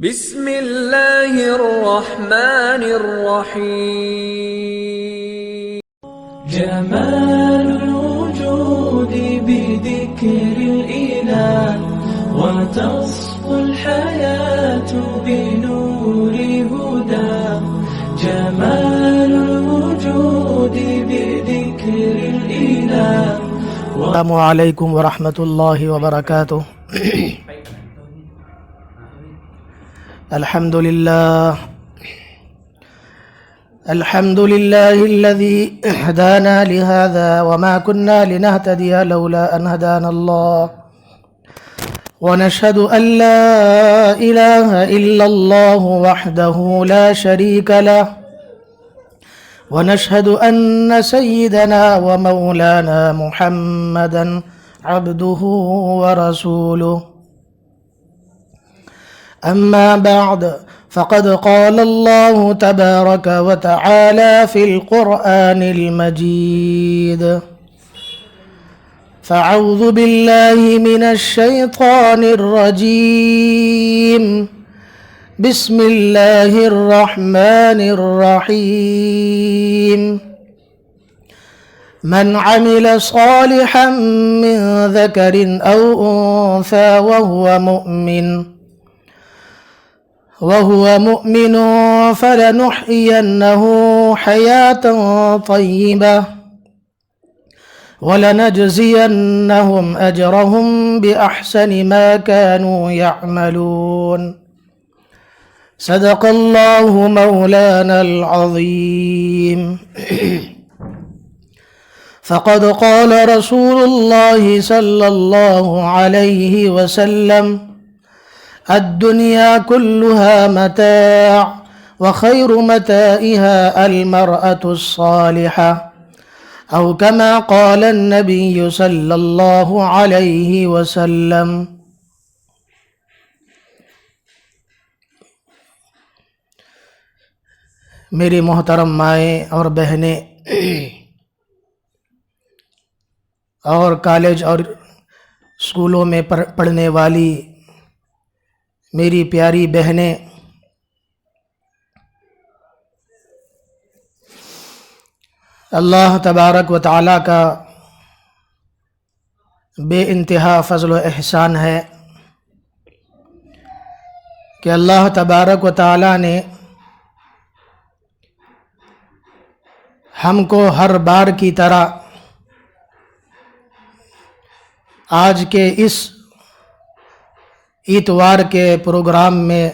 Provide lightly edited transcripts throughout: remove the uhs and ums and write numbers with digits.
بسم اللہ الرحمن الرحیم جمال الوجود بذكر الإله وتصفو الحياة بنور هدى جمال الوجود بذكر الإله. السلام علیکم ورحمۃ اللہ وبرکاتہ. الحمد لله الذي هدانا لهذا وما كنا لنهتدي لولا أن هدانا الله ونشهد أن لا إله إلا الله وحده لا شريك له ونشهد أن سيدنا ومولانا محمدا عبده ورسوله. أما بعد فقد قال الله تبارك وتعالى في القرآن المجيد: فأعوذ بالله من الشيطان الرجيم بسم الله الرحمن الرحيم. من عمل صالحا من ذكر أو أنثى وهو مؤمن فلنحيينه حياة طيبة ولنجزينهم أجرهم بأحسن ما كانوا يعملون. صدق الله مولانا العظيم. فقد قال رسول الله صلى الله عليه وسلم: الدنيا كلها متاع وخير متاعها المرأة الصالحة، أو كما قال النبي صلى الله عليه وسلم. میری محترم مائیں اور بہنیں اور کالج اور اسکولوں میں پڑھنے والی میری پیاری بہنیں، اللہ تبارک و تعالیٰ کا بے انتہا فضل و احسان ہے کہ اللہ تبارک و تعالیٰ نے ہم کو ہر بار کی طرح آج کے اس اتوار کے پروگرام میں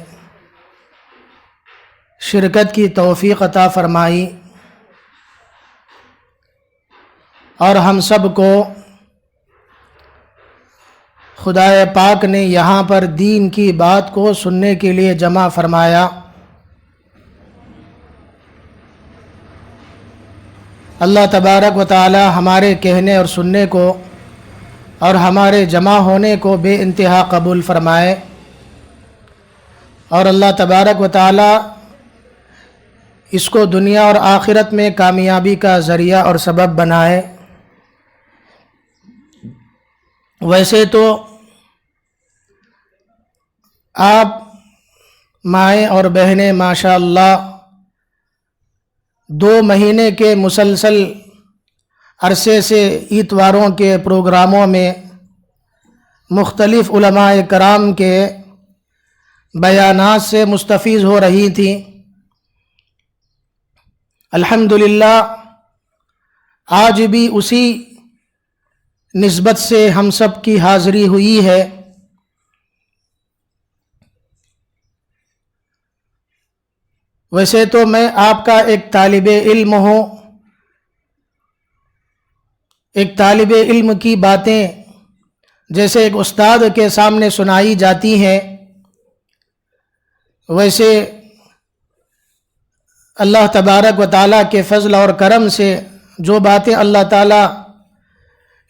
شرکت کی توفیق عطا فرمائی اور ہم سب کو خدائے پاک نے یہاں پر دین کی بات کو سننے کے لیے جمع فرمایا. اللہ تبارک و تعالی ہمارے کہنے اور سننے کو اور ہمارے جمع ہونے کو بے انتہا قبول فرمائے، اور اللہ تبارک و تعالی اس کو دنیا اور آخرت میں کامیابی کا ذریعہ اور سبب بنائے. ویسے تو آپ مائیں اور بہنیں ماشاء اللہ 2 مہینے کے مسلسل عرصے سے اتواروں کے پروگراموں میں مختلف علماء کرام کے بیانات سے مستفیض ہو رہی تھیں. الحمدللہ آج بھی اسی نسبت سے ہم سب کی حاضری ہوئی ہے. ویسے تو میں آپ کا ایک طالب علم ہوں. ایک طالب علم کی باتیں جیسے ایک استاد کے سامنے سنائی جاتی ہیں، ویسے اللہ تبارک و تعالیٰ کے فضل اور کرم سے جو باتیں اللہ تعالیٰ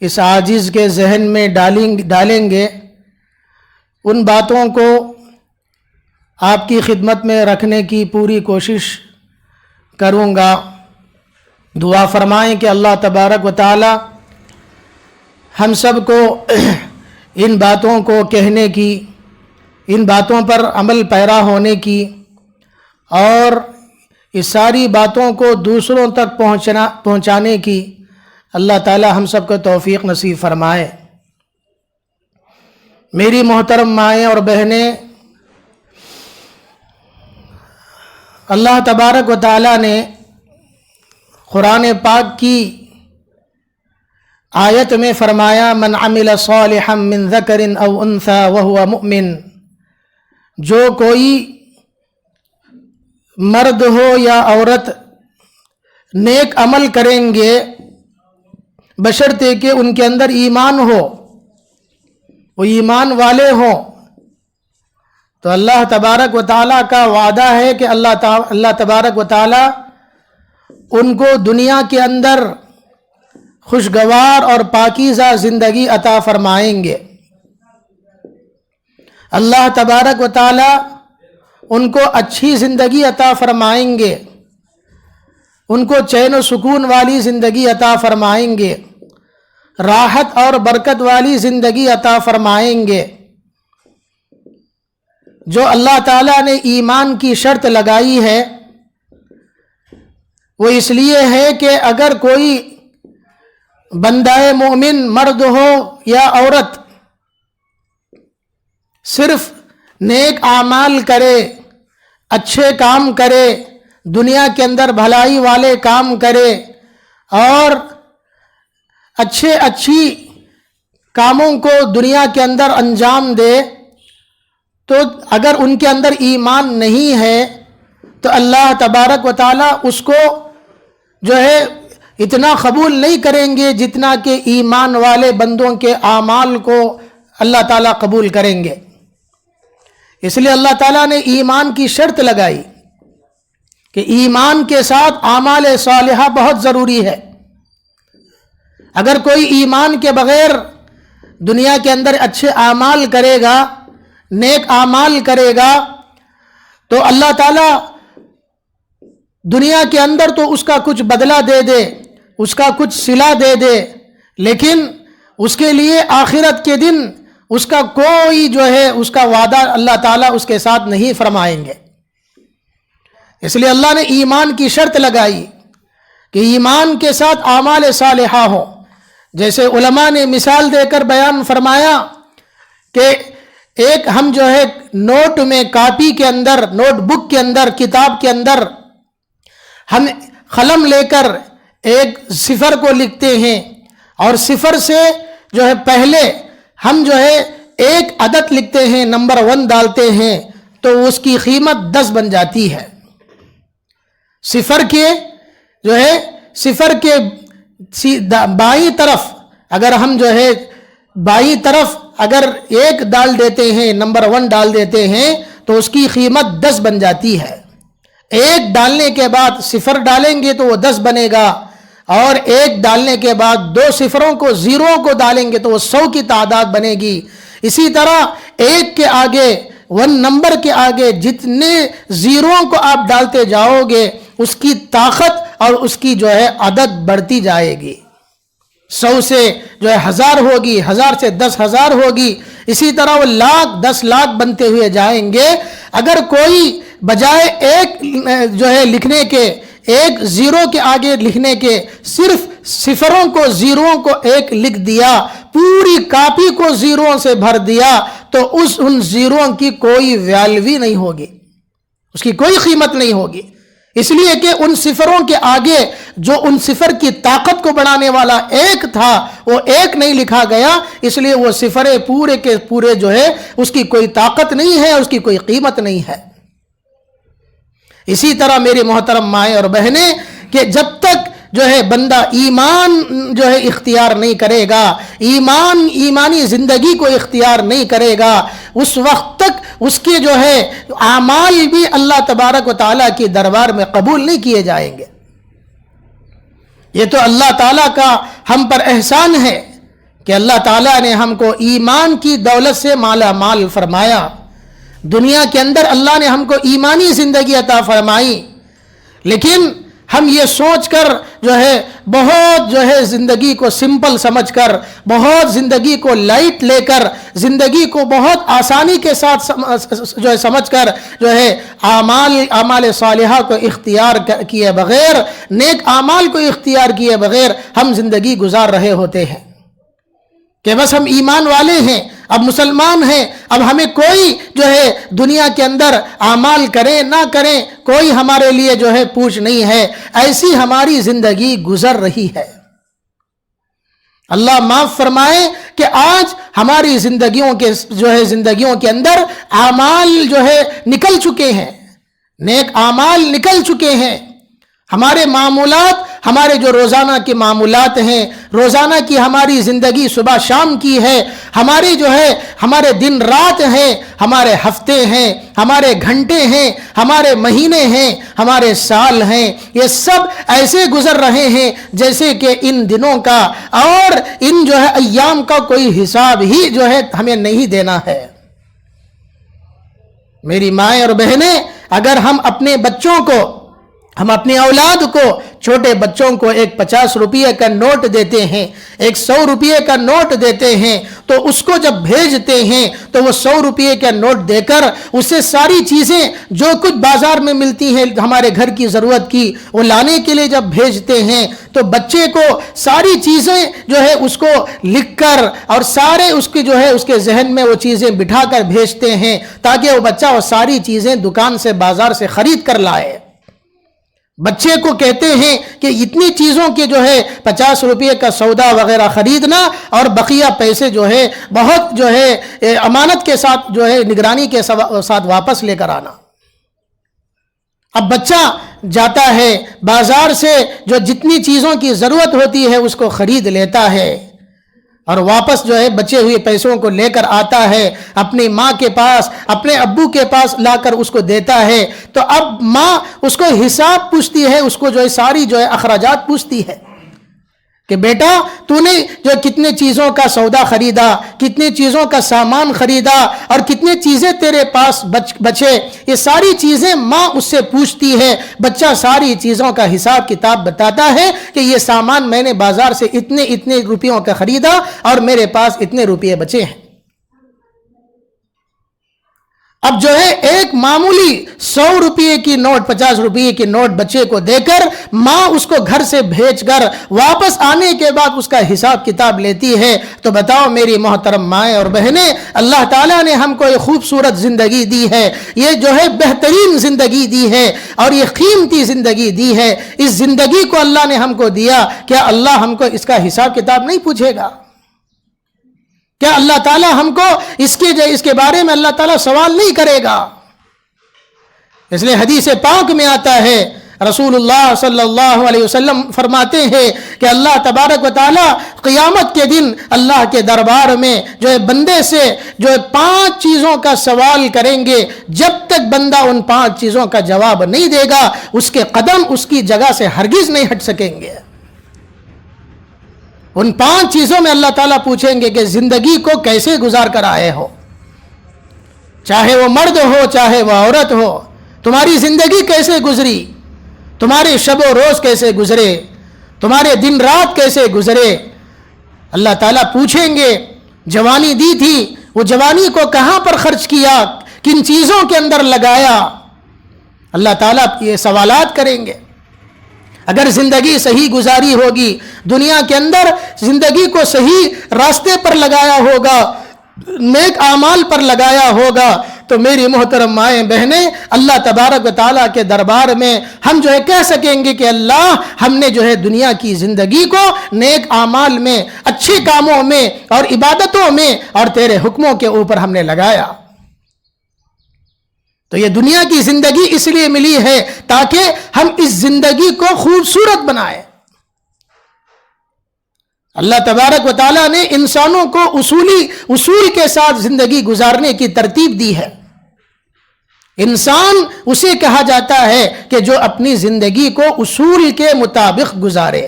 اس عاجز کے ذہن میں ڈالیں گے، ان باتوں کو آپ کی خدمت میں رکھنے کی پوری کوشش کروں گا. دعا فرمائیں کہ اللہ تبارک و تعالیٰ ہم سب کو ان باتوں کو کہنے کی ان باتوں پر عمل پیرا ہونے کی اور اس ساری باتوں کو دوسروں تک پہنچانے کی اللہ تعالی ہم سب کو توفیق نصیب فرمائے۔ میری محترم مائیں اور بہنیں، اللہ تبارک و تعالی نے قرآن پاک کی آیت میں فرمایا، من عمل صالحا من ذکر او انثی وہو مؤمن، جو کوئی مرد ہو یا عورت نیک عمل کریں گے بشرطے کہ ان کے اندر ایمان ہو، وہ ایمان والے ہوں، تو اللہ تبارک و تعالیٰ کا وعدہ ہے کہ اللہ تبارک و تعالیٰ ان کو دنیا کے اندر خوشگوار اور پاکیزہ زندگی عطا فرمائیں گے۔ اللہ تبارک و تعالیٰ ان کو اچھی زندگی عطا فرمائیں گے، ان کو چین و سکون والی زندگی عطا فرمائیں گے، راحت اور برکت والی زندگی عطا فرمائیں گے۔ جو اللہ تعالیٰ نے ایمان کی شرط لگائی ہے وہ اس لیے ہے کہ اگر کوئی بندہ مومن مرد ہو یا عورت صرف نیک اعمال کرے، اچھے کام کرے، دنیا کے اندر بھلائی والے کام کرے اور اچھی کاموں کو دنیا کے اندر انجام دے، تو اگر ان کے اندر ایمان نہیں ہے تو اللہ تبارک و تعالیٰ اس کو جو ہے اتنا قبول نہیں کریں گے جتنا کہ ایمان والے بندوں کے اعمال کو اللہ تعالیٰ قبول کریں گے۔ اس لیے اللہ تعالیٰ نے ایمان کی شرط لگائی کہ ایمان کے ساتھ اعمال صالحہ بہت ضروری ہے۔ اگر کوئی ایمان کے بغیر دنیا کے اندر اچھے اعمال کرے گا، نیک اعمال کرے گا، تو اللہ تعالیٰ دنیا کے اندر تو اس کا کچھ بدلہ دے دے، اس کا کچھ صلہ دے دے، لیکن اس کے لیے آخرت کے دن اس کا کوئی جو ہے اس کا وعدہ اللہ تعالیٰ اس کے ساتھ نہیں فرمائیں گے۔ اس لیے اللہ نے ایمان کی شرط لگائی کہ ایمان کے ساتھ اعمال صالحہ ہوں۔ جیسے علماء نے مثال دے کر بیان فرمایا کہ ایک ہم جو ہے نوٹ میں، کاپی کے اندر، نوٹ بک کے اندر، کتاب کے اندر ہم قلم لے کر ایک صفر کو لکھتے ہیں اور صفر سے جو ہے پہلے ہم جو ہے ایک عدد لکھتے ہیں، نمبر 1 ڈالتے ہیں تو اس کی قیمت 10 بن جاتی ہے۔ صفر کے بائیں طرف اگر ہم جو ہے بائیں طرف اگر 1 ڈال دیتے ہیں، نمبر 1 ڈال دیتے ہیں تو اس کی قیمت 10 بن جاتی ہے۔ 1 ڈالنے کے بعد صفر ڈالیں گے تو وہ 10 بنے گا، اور 1 ڈالنے کے بعد 2 صفروں کو، زیرو کو ڈالیں گے تو وہ 100 کی تعداد بنے گی۔ اسی طرح 1 کے آگے، 1 نمبر کے آگے جتنے زیروؤں کو آپ ڈالتے جاؤ گے اس کی طاقت اور اس کی جو ہے عدد بڑھتی جائے گی۔ 100 سے جو ہے 1000 ہوگی، 1000 سے 10,000 ہوگی، اسی طرح وہ لاکھ، 10 لاکھ بنتے ہوئے جائیں گے۔ اگر کوئی بجائے 1 جو ہے لکھنے کے، 1 زیرو کے آگے لکھنے کے، صرف صفروں کو، زیروؤں کو 1 لکھ دیا، پوری کاپی کو زیروؤں سے بھر دیا، تو ان زیروؤں کی کوئی ویلیو نہیں ہوگی، اس کی کوئی قیمت نہیں ہوگی، اس لیے کہ ان صفروں کے آگے جو ان صفر کی طاقت کو بڑھانے والا 1 تھا وہ 1 نہیں لکھا گیا، اس لیے وہ صفر پورے کے پورے جو ہے اس کی کوئی طاقت نہیں ہے، اس کی کوئی قیمت نہیں ہے۔ اسی طرح میری محترم مائیں اور بہنیں کہ جب تک جو ہے بندہ ایمان جو ہے اختیار نہیں کرے گا، ایمانی زندگی کو اختیار نہیں کرے گا، اس وقت تک اس کے جو ہے اعمال بھی اللہ تبارک و تعالیٰ کے دربار میں قبول نہیں کیے جائیں گے۔ یہ تو اللہ تعالیٰ کا ہم پر احسان ہے کہ اللہ تعالیٰ نے ہم کو ایمان کی دولت سے مالا مال فرمایا۔ دنیا کے اندر اللہ نے ہم کو ایمانی زندگی عطا فرمائی، لیکن ہم یہ سوچ کر جو ہے بہت جو ہے زندگی کو سمپل سمجھ کر، بہت زندگی کو لائٹ لے کر، زندگی کو بہت آسانی کے ساتھ جو ہے سمجھ کر جو ہے اعمال صالحہ کو اختیار کیے بغیر، نیک اعمال کو اختیار کیے بغیر ہم زندگی گزار رہے ہوتے ہیں کہ بس ہم ایمان والے ہیں، اب مسلمان ہیں، اب ہمیں کوئی جو ہے دنیا کے اندر اعمال کریں نہ کریں کوئی ہمارے لیے جو ہے پوچھ نہیں ہے، ایسی ہماری زندگی گزر رہی ہے۔ اللہ معاف فرمائے کہ آج ہماری زندگیوں کے اندر اعمال جو ہے نکل چکے ہیں، نیک اعمال نکل چکے ہیں، ہمارے معمولات، ہمارے جو روزانہ کے معمولات ہیں، روزانہ کی ہماری زندگی صبح شام کی ہے، ہمارے دن رات ہیں، ہمارے ہفتے ہیں، ہمارے گھنٹے ہیں، ہمارے مہینے ہیں، ہمارے سال ہیں، یہ سب ایسے گزر رہے ہیں جیسے کہ ان دنوں کا اور ان جو ہے ایام کا کوئی حساب ہی جو ہے ہمیں نہیں دینا ہے۔ میری مائیں اور بہنیں، اگر ہم اپنے بچوں کو، ہم اپنی اولاد کو، چھوٹے بچوں کو ایک 50 روپے کا نوٹ دیتے ہیں، ایک 100 روپے کا نوٹ دیتے ہیں، تو اس کو جب بھیجتے ہیں تو وہ 100 روپے کا نوٹ دے کر اسے ساری چیزیں جو کچھ بازار میں ملتی ہیں ہمارے گھر کی ضرورت کی وہ لانے کے لیے جب بھیجتے ہیں تو بچے کو ساری چیزیں جو ہے اس کو لکھ کر اور سارے اس کے ذہن میں وہ چیزیں بٹھا کر بھیجتے ہیں تاکہ وہ بچہ وہ ساری چیزیں دکان سے بازار سے خرید کر لائے۔ بچے کو کہتے ہیں کہ اتنی چیزوں کے جو ہے 50 روپے کا سودا وغیرہ خریدنا اور بقیہ پیسے جو ہے بہت جو ہے امانت کے ساتھ جو ہے نگرانی کے ساتھ واپس لے کر آنا۔ اب بچہ جاتا ہے بازار سے جو جتنی چیزوں کی ضرورت ہوتی ہے اس کو خرید لیتا ہے اور واپس جو ہے بچے ہوئے پیسوں کو لے کر آتا ہے، اپنی ماں کے پاس، اپنے ابو کے پاس لا کر اس کو دیتا ہے، تو اب ماں اس کو حساب پوچھتی ہے، اس کو جو ہے ساری جو ہے اخراجات پوچھتی ہے کہ بیٹا تو نے جو کتنے چیزوں کا سودا خریدا، کتنے چیزوں کا سامان خریدا اور کتنے چیزیں تیرے پاس بچے، یہ ساری چیزیں ماں اس سے پوچھتی ہے۔ بچہ ساری چیزوں کا حساب کتاب بتاتا ہے کہ یہ سامان میں نے بازار سے اتنے روپیوں کا خریدا اور میرے پاس اتنے روپے بچے ہیں۔ اب جو ہے ایک معمولی 100 روپے کی نوٹ، 50 روپے کی نوٹ بچے کو دے کر ماں اس کو گھر سے بھیج کر واپس آنے کے بعد اس کا حساب کتاب لیتی ہے۔ تو بتاؤ میری محترم مائیں اور بہنیں، اللہ تعالیٰ نے ہم کو یہ خوبصورت زندگی دی ہے، یہ جو ہے بہترین زندگی دی ہے اور یہ قیمتی زندگی دی ہے، اس زندگی کو اللہ نے ہم کو دیا، کیا اللہ ہم کو اس کا حساب کتاب نہیں پوچھے گا؟ کیا اللہ تعالیٰ ہم کو اس کے بارے میں اللہ تعالیٰ سوال نہیں کرے گا؟ اس لیے حدیث پاک میں آتا ہے، رسول اللہ صلی اللہ علیہ وسلم فرماتے ہیں کہ اللہ تبارک و تعالیٰ قیامت کے دن اللہ کے دربار میں جو ہے بندے سے جو ہے 5 چیزوں کا سوال کریں گے، جب تک بندہ ان 5 چیزوں کا جواب نہیں دے گا اس کے قدم اس کی جگہ سے ہرگز نہیں ہٹ سکیں گے۔ ان 5 چیزوں میں اللہ تعالیٰ پوچھیں گے کہ زندگی کو کیسے گزار کر آئے ہو، چاہے وہ مرد ہو چاہے وہ عورت ہو، تمہاری زندگی کیسے گزری، تمہارے شب و روز کیسے گزرے، تمہارے دن رات کیسے گزرے۔ اللہ تعالیٰ پوچھیں گے جوانی دی تھی، وہ جوانی کو کہاں پر خرچ کیا، کن چیزوں کے اندر لگایا، اللہ تعالیٰ یہ سوالات کریں گے۔ اگر زندگی صحیح گزاری ہوگی، دنیا کے اندر زندگی کو صحیح راستے پر لگایا ہوگا، نیک اعمال پر لگایا ہوگا، تو میری محترم مائیں بہنیں اللہ تبارک و تعالیٰ کے دربار میں ہم جو ہے کہہ سکیں گے کہ اللہ ہم نے جو ہے دنیا کی زندگی کو نیک اعمال میں، اچھے کاموں میں اور عبادتوں میں اور تیرے حکموں کے اوپر ہم نے لگایا۔ تو یہ دنیا کی زندگی اس لیے ملی ہے تاکہ ہم اس زندگی کو خوبصورت بنائیں۔ اللہ تبارک و تعالیٰ نے انسانوں کو اصول کے ساتھ زندگی گزارنے کی ترتیب دی ہے۔ انسان اسے کہا جاتا ہے کہ جو اپنی زندگی کو اصول کے مطابق گزارے۔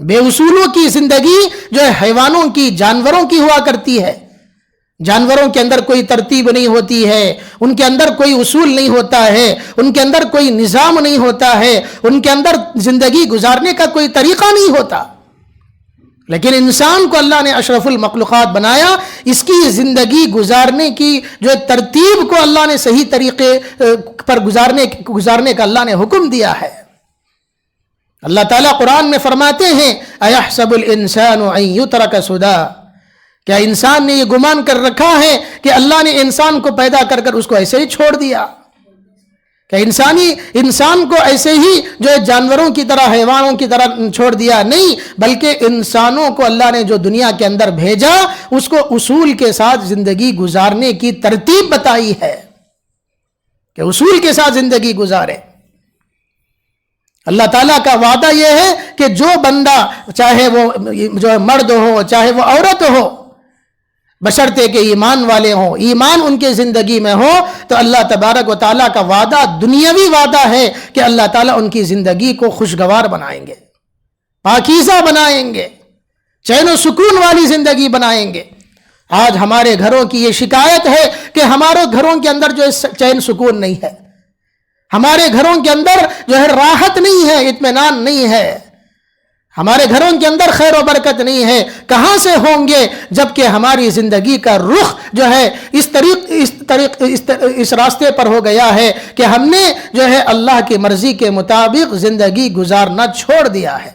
بے اصولوں کی زندگی جو ہے حیوانوں کی، جانوروں کی ہوا کرتی ہے، جانوروں کے اندر کوئی ترتیب نہیں ہوتی ہے، ان کے اندر کوئی اصول نہیں ہوتا ہے، ان کے اندر کوئی نظام نہیں ہوتا ہے، ان کے اندر زندگی گزارنے کا کوئی طریقہ نہیں ہوتا. لیکن انسان کو اللہ نے اشرف المخلوقات بنایا، اس کی زندگی گزارنے کی جو ترتیب کو اللہ نے صحیح طریقے پر گزارنے کا اللہ نے حکم دیا ہے. اللہ تعالیٰ قرآن میں فرماتے ہیں اَيَحْسَبُ الْإِنسَانُ أَن يُتْرَكَ سُدًى، کیا انسان نے یہ گمان کر رکھا ہے کہ اللہ نے انسان کو پیدا کر اس کو ایسے ہی چھوڑ دیا؟ کہ انسان کو ایسے ہی جو جانوروں کی طرح، حیوانوں کی طرح چھوڑ دیا؟ نہیں، بلکہ انسانوں کو اللہ نے جو دنیا کے اندر بھیجا اس کو اصول کے ساتھ زندگی گزارنے کی ترتیب بتائی ہے کہ اصول کے ساتھ زندگی گزارے. اللہ تعالیٰ کا وعدہ یہ ہے کہ جو بندہ، چاہے وہ جو مرد ہو چاہے وہ عورت ہو، بشرطے کہ ایمان والے ہوں، ایمان ان کے زندگی میں ہو، تو اللہ تبارک و تعالیٰ کا وعدہ دنیاوی وعدہ ہے کہ اللہ تعالیٰ ان کی زندگی کو خوشگوار بنائیں گے، پاکیزہ بنائیں گے، چین و سکون والی زندگی بنائیں گے. آج ہمارے گھروں کی یہ شکایت ہے کہ ہمارے گھروں کے اندر جو چین سکون نہیں ہے، ہمارے گھروں کے اندر جو ہے راحت نہیں ہے، اطمینان نہیں ہے، ہمارے گھروں کے اندر خیر و برکت نہیں ہے. کہاں سے ہوں گے جبکہ ہماری زندگی کا رخ جو ہے اس راستے پر ہو گیا ہے کہ ہم نے جو ہے اللہ کی مرضی کے مطابق زندگی گزارنا چھوڑ دیا ہے.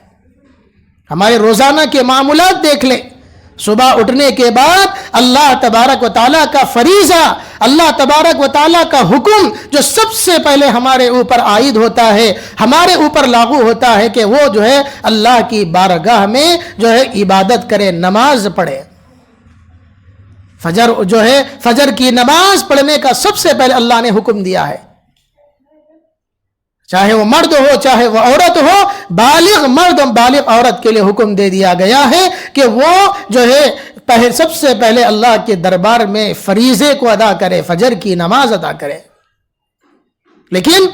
ہمارے روزانہ کے معاملات دیکھ لیں، صبح اٹھنے کے بعد اللہ تبارک و تعالیٰ کا فریضہ، اللہ تبارک و تعالیٰ کا حکم جو سب سے پہلے ہمارے اوپر عائد ہوتا ہے، ہمارے اوپر لاگو ہوتا ہے کہ وہ جو ہے اللہ کی بارگاہ میں جو ہے عبادت کرے، نماز پڑھے. فجر کی نماز پڑھنے کا سب سے پہلے اللہ نے حکم دیا ہے، چاہے وہ مرد ہو چاہے وہ عورت ہو، بالغ مرد بالغ عورت کے لیے حکم دے دیا گیا ہے کہ وہ جو ہے سب سے پہلے اللہ کے دربار میں فریضے کو ادا کرے، فجر کی نماز ادا کرے. لیکن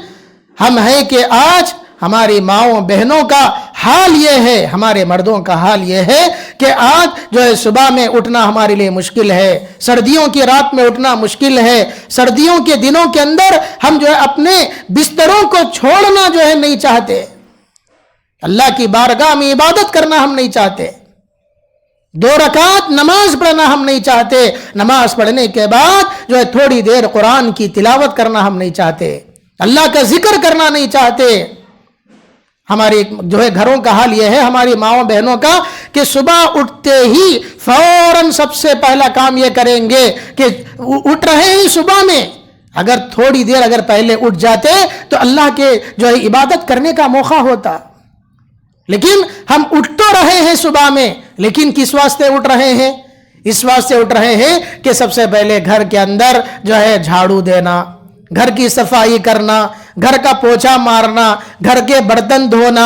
ہم ہیں کہ آج ہماری ماؤں بہنوں کا حال یہ ہے، ہمارے مردوں کا حال یہ ہے کہ آج جو ہے صبح میں اٹھنا ہمارے لیے مشکل ہے، سردیوں کی رات میں اٹھنا مشکل ہے، سردیوں کے دنوں کے اندر ہم جو ہے اپنے بستروں کو چھوڑنا جو ہے نہیں چاہتے، اللہ کی بارگاہ میں عبادت کرنا ہم نہیں چاہتے، 2 رکعت نماز پڑھنا ہم نہیں چاہتے، نماز پڑھنے کے بعد جو ہے تھوڑی دیر قرآن کی تلاوت کرنا ہم نہیں چاہتے، اللہ کا ذکر کرنا نہیں چاہتے. ہماری جو ہے گھروں کا حال یہ ہے، ہماری ماؤں بہنوں کا، کہ صبح اٹھتے ہی فوراً سب سے پہلا کام یہ کریں گے کہ اٹھ رہے ہیں صبح میں، اگر تھوڑی دیر اگر پہلے اٹھ جاتے تو اللہ کے جو ہے عبادت کرنے کا موقع ہوتا. لیکن ہم اٹھ تو رہے ہیں صبح میں، لیکن کس واسطے اٹھ رہے ہیں؟ اس واسطے اٹھ رہے ہیں کہ سب سے پہلے گھر کے اندر جو ہے جھاڑو دینا، گھر کی صفائی کرنا، گھر کا پوچھا مارنا، گھر کے برتن دھونا،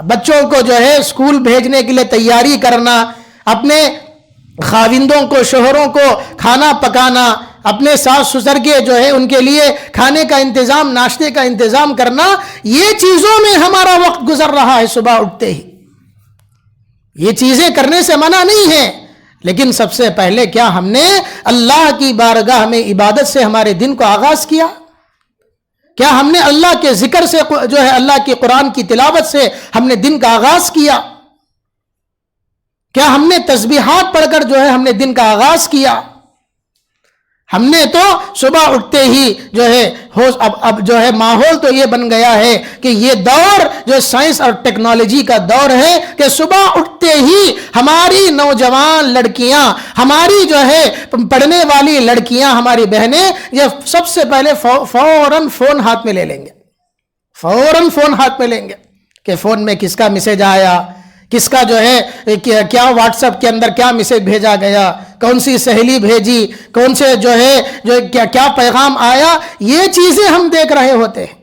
بچوں کو جو ہے اسکول بھیجنے کے لیے تیاری کرنا، اپنے خاوندوں کو، شوہروں کو کھانا پکانا، اپنے ساس سسر کے جو ہے ان کے لیے کھانے کا انتظام، ناشتے کا انتظام کرنا، یہ چیزوں میں ہمارا وقت گزر رہا ہے صبح اٹھتے ہی. یہ چیزیں کرنے سے منع نہیں ہے، لیکن سب سے پہلے کیا ہم نے اللہ کی بارگاہ میں عبادت سے ہمارے دن کو آغاز کیا؟ کیا ہم نے اللہ کے ذکر سے جو ہے اللہ کی قرآن کی تلاوت سے ہم نے دن کا آغاز کیا؟ کیا ہم نے تسبیحات پڑھ کر جو ہے ہم نے دن کا آغاز کیا؟ ہم نے تو صبح اٹھتے ہی جو ہے اب جو ہے ماحول تو یہ بن گیا ہے کہ یہ دور جو سائنس اور ٹیکنالوجی کا دور ہے کہ صبح اٹھتے ہی ہماری نوجوان لڑکیاں، ہماری جو ہے پڑھنے والی لڑکیاں، ہماری بہنیں، یہ سب سے پہلے فوراً فون ہاتھ میں لے لیں گے، فوراً فون ہاتھ میں لیں گے کہ فون میں کس کا میسج آیا، کس کا جو ہے کیا واٹس ایپ کے اندر کیا میسج بھیجا گیا، کون سی سہیلی بھیجی، کون سے جو ہے کیا پیغام آیا، یہ چیزیں ہم دیکھ رہے ہوتے ہیں.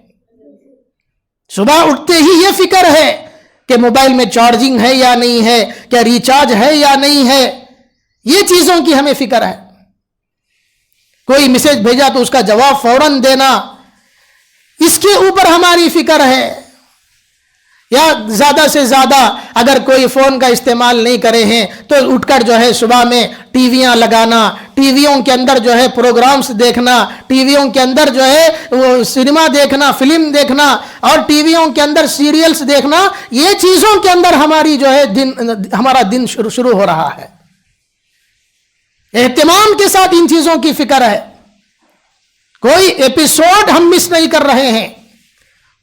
صبح اٹھتے ہی یہ فکر ہے کہ موبائل میں چارجنگ ہے یا نہیں ہے، کیا ریچارج ہے یا نہیں ہے، یہ چیزوں کی ہمیں فکر ہے. کوئی میسج بھیجا تو اس کا جواب فوراً دینا، اس کے اوپر ہماری فکر ہے. یا زیادہ سے زیادہ اگر کوئی فون کا استعمال نہیں کرے ہیں تو اٹھ کر جو ہے صبح میں ٹی ویاں لگانا، ٹی ویوں کے اندر جو ہے پروگرامز دیکھنا، ٹی ویوں کے اندر جو ہے وہ سنیما دیکھنا، فلم دیکھنا، اور ٹی ویوں کے اندر سیریلز دیکھنا، یہ چیزوں کے اندر ہماری جو ہے ہمارا دن شروع ہو رہا ہے۔ اہتمام کے ساتھ ان چیزوں کی فکر ہے، کوئی ایپیسوڈ ہم مس نہیں کر رہے ہیں،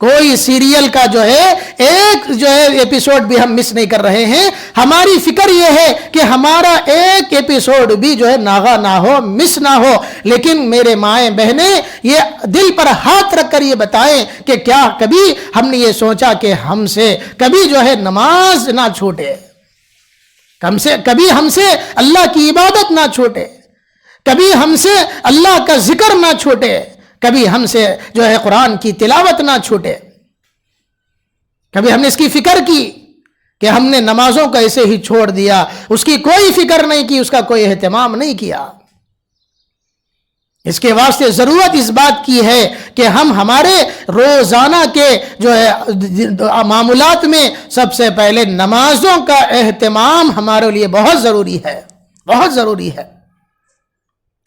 کوئی سیریل کا جو ہے ایک جو ہے ایپیسوڈ بھی ہم مس نہیں کر رہے ہیں۔ ہماری فکر یہ ہے کہ ہمارا ایک ایپیسوڈ بھی جو ہے ناغا نہ ہو، مس نہ ہو۔ لیکن میرے مائیں بہنیں یہ دل پر ہاتھ رکھ کر یہ بتائیں کہ کیا کبھی ہم نے یہ سوچا کہ ہم سے کبھی جو ہے نماز نہ چھوٹے، کبھی ہم سے اللہ کی عبادت نہ چھوٹے، کبھی ہم سے اللہ کا ذکر نہ چھوٹے، کبھی ہم سے جو ہے قرآن کی تلاوت نہ چھوٹے۔ کبھی ہم نے اس کی فکر کی کہ ہم نے نمازوں کو ایسے ہی چھوڑ دیا، اس کی کوئی فکر نہیں کی، اس کا کوئی اہتمام نہیں کیا۔ اس کے واسطے ضرورت اس بات کی ہے کہ ہم ہمارے روزانہ کے جو ہے معاملات میں سب سے پہلے نمازوں کا اہتمام ہمارے لیے بہت ضروری ہے، بہت ضروری ہے۔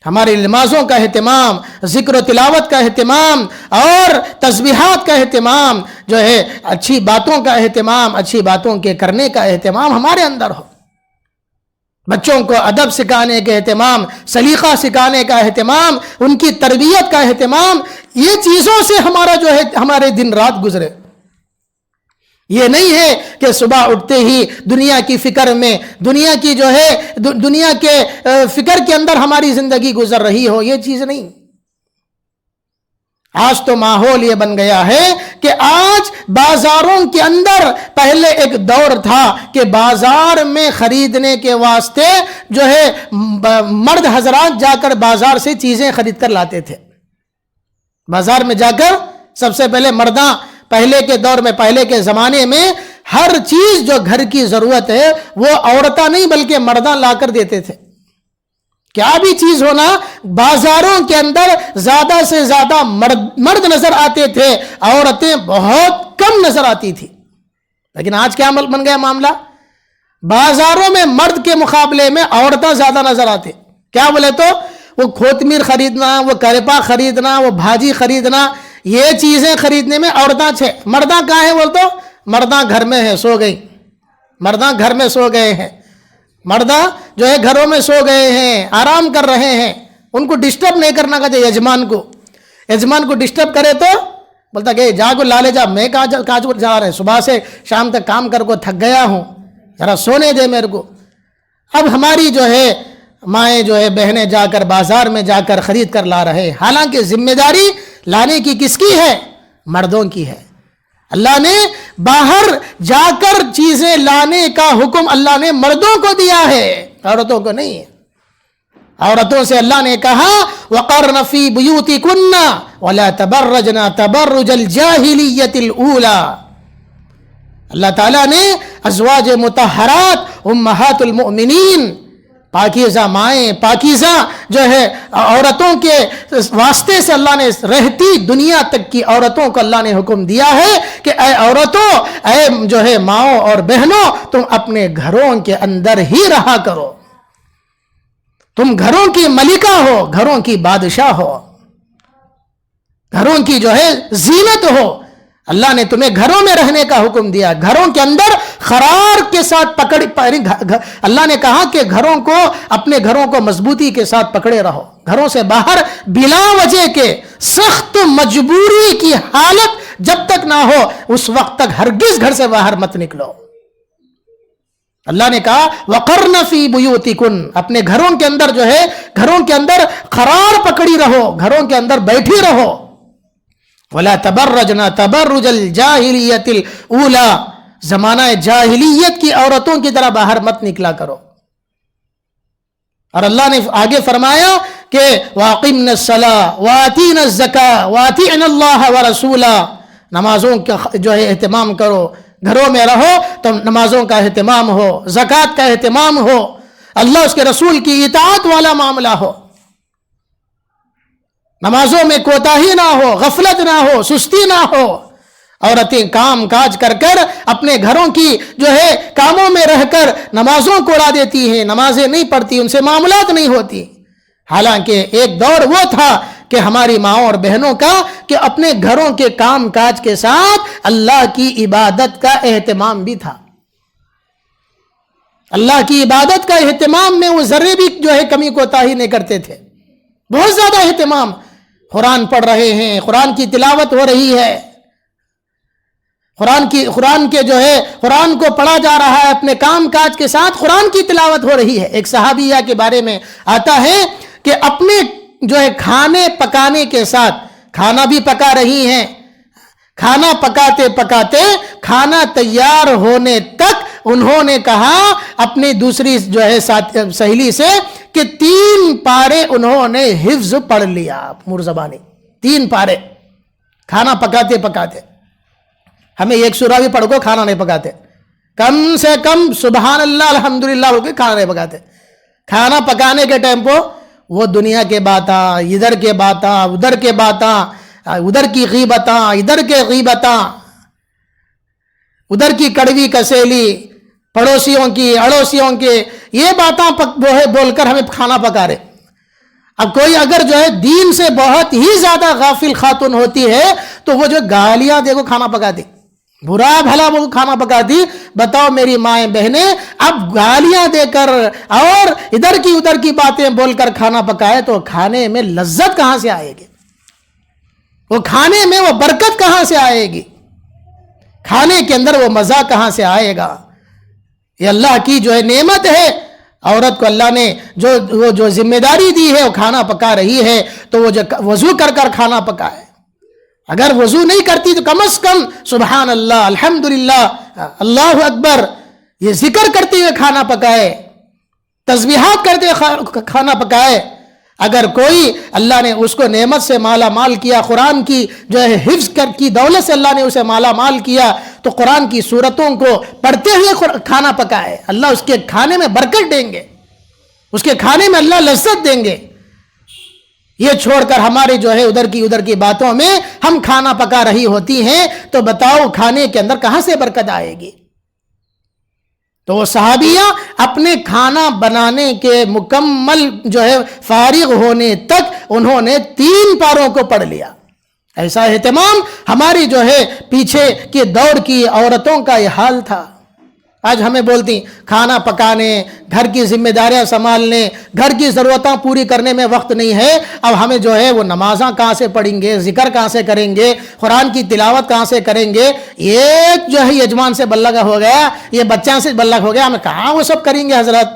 ہماری نمازوں کا اہتمام، ذکر و تلاوت کا اہتمام، اور تسبیحات کا اہتمام، جو ہے اچھی باتوں کا اہتمام، اچھی باتوں کے کرنے کا اہتمام ہمارے اندر ہو۔ بچوں کو ادب سکھانے کا اہتمام، سلیقہ سکھانے کا اہتمام، ان کی تربیت کا اہتمام، یہ چیزوں سے ہمارا جو ہے ہمارے دن رات گزرے۔ یہ نہیں ہے کہ صبح اٹھتے ہی دنیا کی فکر میں، دنیا کی جو ہے دنیا کے فکر کے اندر ہماری زندگی گزر رہی ہو، یہ چیز نہیں۔ آج تو ماحول یہ بن گیا ہے کہ آج بازاروں کے اندر، پہلے ایک دور تھا کہ بازار میں خریدنے کے واسطے جو ہے مرد حضرات جا کر بازار سے چیزیں خرید کر لاتے تھے۔ بازار میں جا کر سب سے پہلے مرداں، پہلے کے دور میں، پہلے کے زمانے میں ہر چیز جو گھر کی ضرورت ہے وہ عورتیں نہیں بلکہ مرداں لا کر دیتے تھے۔ کیا بھی چیز ہونا، بازاروں کے اندر زیادہ سے زیادہ مرد نظر آتے تھے، عورتیں بہت کم نظر آتی تھی۔ لیکن آج کیا بن گیا معاملہ؟ بازاروں میں مرد کے مقابلے میں عورتیں زیادہ نظر آتے۔ کیا بولے تو وہ کوتمیر خریدنا، وہ کرپا خریدنا، وہ بھاجی خریدنا، یہ چیزیں خریدنے میں عورتیں تھے۔ مرداں کہاں ہیں بول تو؟ مرداں گھر میں ہیں، سو گئی، مرداں گھر میں سو گئے ہیں، مرداں جو ہے گھروں میں سو گئے ہیں، آرام کر رہے ہیں۔ ان کو ڈسٹرب نہیں کرنا چاہیے۔ یجمان کو ڈسٹرب کرے تو بولتا کہ جا کو لالے جا، میں کہاں جا رہے ہیں، صبح سے شام تک کام کر کو تھک گیا ہوں، ذرا سونے دے میرے کو۔ اب ہماری جو ہے مائیں جو ہے بہنیں جا کر بازار میں جا کر خرید کر لا رہے، حالانکہ ذمہ داری لانے کی کس کی ہے؟ مردوں کی ہے۔ اللہ نے باہر جا کر چیزیں لانے کا حکم اللہ نے مردوں کو دیا ہے، عورتوں کو نہیں ہے۔ عورتوں سے اللہ نے کہا وَقَرْنَ فِي بُيُوتِكُنَّ وَلَا تَبَرَّجْنَ تَبَرُّجَ الْجَاهِلِيَّةِ الْأُولَى۔ اللہ تعالیٰ نے ازواج مطہرات امہات المؤمنین، پاکیزہ مائیں، پاکیزہ جو ہے عورتوں کے واسطے سے اللہ نے رہتی دنیا تک کی عورتوں کو اللہ نے حکم دیا ہے کہ اے عورتوں، اے جو ہے ماؤں اور بہنوں، تم اپنے گھروں کے اندر ہی رہا کرو، تم گھروں کی ملکہ ہو، گھروں کی بادشاہ ہو، گھروں کی جو ہے زینت ہو۔ اللہ نے تمہیں گھروں میں رہنے کا حکم دیا، گھروں کے اندر قرار کے ساتھ اللہ نے کہا کہ گھروں کو، اپنے گھروں کو مضبوطی کے ساتھ پکڑے رہو، گھروں سے باہر بلا وجہ کے سخت مجبوری کی حالت جب تک نہ ہو اس وقت تک ہرگز گھر سے باہر مت نکلو۔ اللہ نے کہا وَقَرْنَ فِي بُيُوتِكُنَّ، اپنے گھروں کے اندر جو ہے گھروں کے اندر قرار پکڑی رہو، گھروں کے اندر بیٹھی رہو۔ وَلَا تَبَرَّجْنَ تَبَرُّجَ الْجَاهِلِيَّةِ الْأُولَى، زمانہ جاہلیت کی عورتوں کی طرح باہر مت نکلا کرو۔ اور اللہ نے آگے فرمایا کہ وَأَقِمْنَ الصَّلَاةَ وَآتِينَ الزَّكَاةَ وَأَطِعْنَ اللَّهَ وَرَسُولَهُ، نمازوں کا جو ہے اہتمام کرو، گھروں میں رہو تو نمازوں کا اہتمام ہو، زکوٰۃ کا اہتمام ہو، اللہ اس کے رسول کی اطاعت والا معاملہ ہو، نمازوں میں کوتاہی نہ ہو، غفلت نہ ہو، سستی نہ ہو، عورتیں کام کاج کر کر اپنے گھروں کی جو ہے کاموں میں رہ کر نمازوں کو اڑا دیتی ہیں، نمازیں نہیں پڑھتی، ان سے معاملات نہیں ہوتی. حالانکہ ایک دور وہ تھا کہ ہماری ماؤں اور بہنوں کا کہ اپنے گھروں کے کام کاج کے ساتھ اللہ کی عبادت کا اہتمام بھی تھا. اللہ کی عبادت کا اہتمام میں وہ ذرے بھی جو ہے کمی کوتاہی نہیں کرتے تھے. بہت زیادہ اہتمام. قرآن پڑھ رہے ہیں، قرآن کی تلاوت ہو رہی ہے، قرآن کے جو ہے قرآن کو پڑھا جا رہا ہے، اپنے کام کاج کے ساتھ قرآن کی تلاوت ہو رہی ہے. ایک صحابیہ کے بارے میں آتا ہے کہ اپنے جو ہے کھانے پکانے کے ساتھ کھانا بھی پکا رہی ہیں، کھانا پکاتے پکاتے کھانا تیار ہونے تک انہوں نے کہا اپنی دوسری جو ہے سہیلی سے کہ 3 پارے انہوں نے حفظ پڑھ لیا. مرزبانی 3 پارے کھانا پکاتے پکاتے. ہمیں ایک سورہ بھی پڑھ کو کھانا نہیں پکاتے، کم سے کم سبحان اللہ الحمدللہ ہو کے کھانا نہیں پکاتے. کھانا پکانے کے ٹائم کو وہ دنیا کے باتاں، ادھر کے باتاں، ادھر کے باتاں، ادھر کی غیبتاں، ادھر کے غیبتاں، ادھر کی کڑوی کسیلی، پڑوسیوں کی اڑوسیوں کے یہ باتاں بول کر ہمیں کھانا پکا رہے. اب کوئی اگر جو ہے دین سے بہت ہی زیادہ غافل خاتون ہوتی ہے تو وہ جو گالیاں دے کو کھانا پکاتی، برا بھلا وہ کھانا پکاتی. بتاؤ میری مائیں بہنیں، اب گالیاں دے کر اور ادھر کی ادھر کی باتیں بول کر کھانا پکائے تو کھانے میں لذت کہاں سے آئے گی؟ وہ کھانے میں وہ برکت کہاں سے آئے گی؟ کھانے کے اندر وہ مزہ کہاں سے آئے گا؟ یہ اللہ کی جو ہے نعمت ہے. عورت کو اللہ نے جو ذمہ داری دی ہے وہ کھانا پکا رہی ہے تو وہ جو وضو کر کر کھانا پکائے. اگر وضو نہیں کرتی تو کم از کم سبحان اللہ الحمدللہ اللہ اکبر یہ ذکر کرتے ہوئے کھانا پکائے، تسبیحات کرتے ہوئے کھانا پکائے. اگر کوئی اللہ نے اس کو نعمت سے مالا مال کیا، قرآن کی جو ہے حفظ کی دولت سے اللہ نے اسے مالا مال کیا تو قرآن کی سورتوں کو پڑھتے ہوئے کھانا پکائے، اللہ اس کے کھانے میں برکت دیں گے، اس کے کھانے میں اللہ لذت دیں گے. یہ چھوڑ کر ہمارے جو ہے ادھر کی باتوں میں ہم کھانا پکا رہی ہوتی ہیں تو بتاؤ کھانے کے اندر کہاں سے برکت آئے گی؟ تو وہ صحابیہ اپنے کھانا بنانے کے مکمل جو ہے فارغ ہونے تک انہوں نے 3 پاروں کو پڑھ لیا. ایسا اہتمام ہماری جو ہے پیچھے کے دور کی عورتوں کا یہ حال تھا. آج ہمیں بولتی کھانا پکانے، گھر کی ذمہ داریاں سنبھالنے، گھر کی ضرورتیں پوری کرنے میں وقت نہیں ہے. اب ہمیں جو ہے وہ نمازاں کہاں سے پڑھیں گے، ذکر کہاں سے کریں گے، قرآن کی تلاوت کہاں سے کریں گے؟ یہ جو ہے یجمان سے بلغ ہو گیا، یہ بچوں سے بلغ ہو گیا، ہمیں کہاں وہ سب کریں گے حضرت؟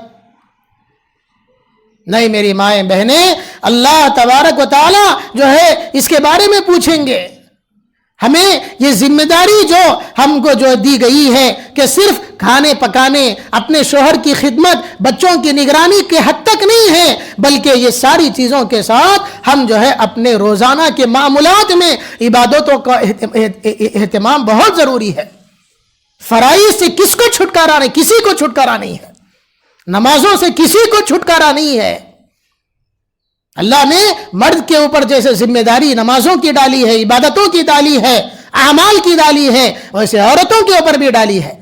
نہیں میری مائیں بہنیں، اللہ تبارک و تعالی جو ہے اس کے بارے میں پوچھیں گے. ہمیں یہ ذمہ داری جو ہم کو جو دی گئی ہے کہ صرف کھانے پکانے، اپنے شوہر کی خدمت، بچوں کی نگرانی کے حد تک نہیں ہے، بلکہ یہ ساری چیزوں کے ساتھ ہم جو ہے اپنے روزانہ کے معاملات میں عبادتوں کا اہتمام بہت ضروری ہے. فرائض سے کس کو چھٹکارا نہیں؟ کسی کو چھٹکارا نہیں ہے. نمازوں سے کسی کو چھٹکارا نہیں ہے. اللہ نے مرد کے اوپر جیسے ذمہ داری نمازوں کی ڈالی ہے، عبادتوں کی ڈالی ہے، اعمال کی ڈالی ہے، ویسے عورتوں کے اوپر بھی ڈالی ہے.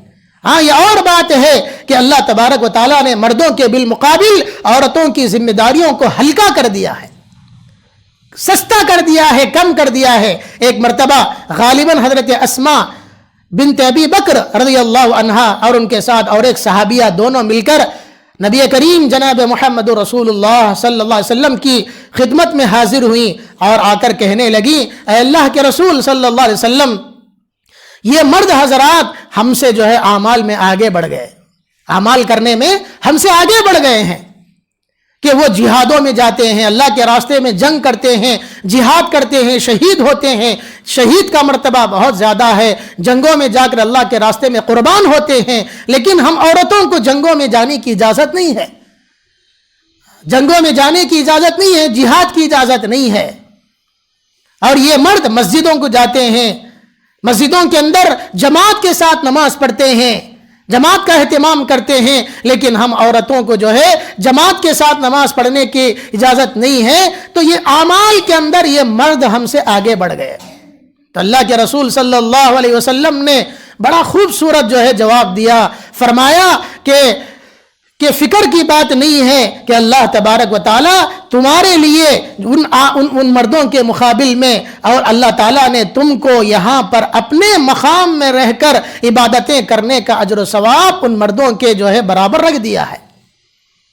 ہاں یہ اور بات ہے کہ اللہ تبارک و تعالیٰ نے مردوں کے بالمقابل عورتوں کی ذمہ داریوں کو ہلکا کر دیا ہے، سستا کر دیا ہے، کم کر دیا ہے. ایک مرتبہ غالباً حضرت اسماء بنت ابی بکر رضی اللہ عنہا اور ان کے ساتھ اور ایک صحابیہ دونوں مل کر نبی کریم جناب محمد رسول اللہ صلی اللہ علیہ وسلم کی خدمت میں حاضر ہوئیں اور آ کر کہنے لگیں اے اللہ کے رسول صلی اللہ علیہ وسلم، یہ مرد حضرات ہم سے جو ہے اعمال میں آگے بڑھ گئے، اعمال کرنے میں ہم سے آگے بڑھ گئے ہیں کہ وہ جہادوں میں جاتے ہیں، اللہ کے راستے میں جنگ کرتے ہیں، جہاد کرتے ہیں، شہید ہوتے ہیں، شہید کا مرتبہ بہت زیادہ ہے، جنگوں میں جا کر اللہ کے راستے میں قربان ہوتے ہیں، لیکن ہم عورتوں کو جنگوں میں جانے کی اجازت نہیں ہے، جنگوں میں جانے کی اجازت نہیں ہے، جہاد کی اجازت نہیں ہے. اور یہ مرد مسجدوں کو جاتے ہیں، مسجدوں کے اندر جماعت کے ساتھ نماز پڑھتے ہیں، جماعت کا اہتمام کرتے ہیں، لیکن ہم عورتوں کو جو ہے جماعت کے ساتھ نماز پڑھنے کی اجازت نہیں ہے. تو یہ اعمال کے اندر یہ مرد ہم سے آگے بڑھ گئے. تو اللہ کے رسول صلی اللہ علیہ وسلم نے بڑا خوبصورت جو ہے جواب دیا، فرمایا کہ فکر کی بات نہیں ہے کہ اللہ تبارک و تعالیٰ تمہارے لیے ان مردوں کے مقابل میں، اور اللہ تعالیٰ نے تم کو یہاں پر اپنے مقام میں رہ کر عبادتیں کرنے کا اجر و ثواب ان مردوں کے جو ہے برابر رکھ دیا ہے۔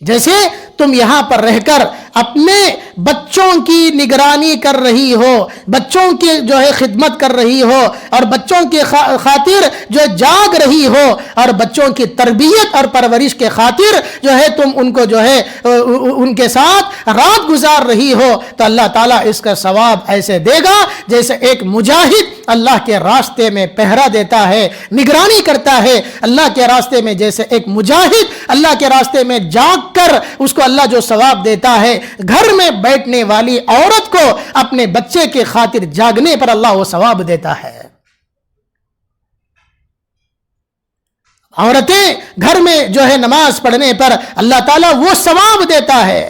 جیسے تم یہاں پر رہ کر اپنے بچوں کی نگرانی کر رہی ہو، بچوں کی جو ہے خدمت کر رہی ہو، اور بچوں کے خاطر جو جاگ رہی ہو، اور بچوں کی تربیت اور پرورش کے خاطر جو ہے تم ان کو جو ہے ان کے ساتھ رات گزار رہی ہو، تو اللہ تعالیٰ اس کا ثواب ایسے دے گا جیسے ایک مجاہد اللہ کے راستے میں پہرا دیتا ہے، نگرانی کرتا ہے اللہ کے راستے میں، جیسے ایک مجاہد اللہ کے راستے میں جاگ کر اس کو اللہ جو ثواب دیتا ہے، گھر میں بیٹھنے والی عورت کو اپنے بچے کے خاطر جاگنے پر اللہ وہ ثواب دیتا ہے۔ عورتیں گھر میں جو ہے نماز پڑھنے پر اللہ تعالیٰ وہ ثواب دیتا ہے،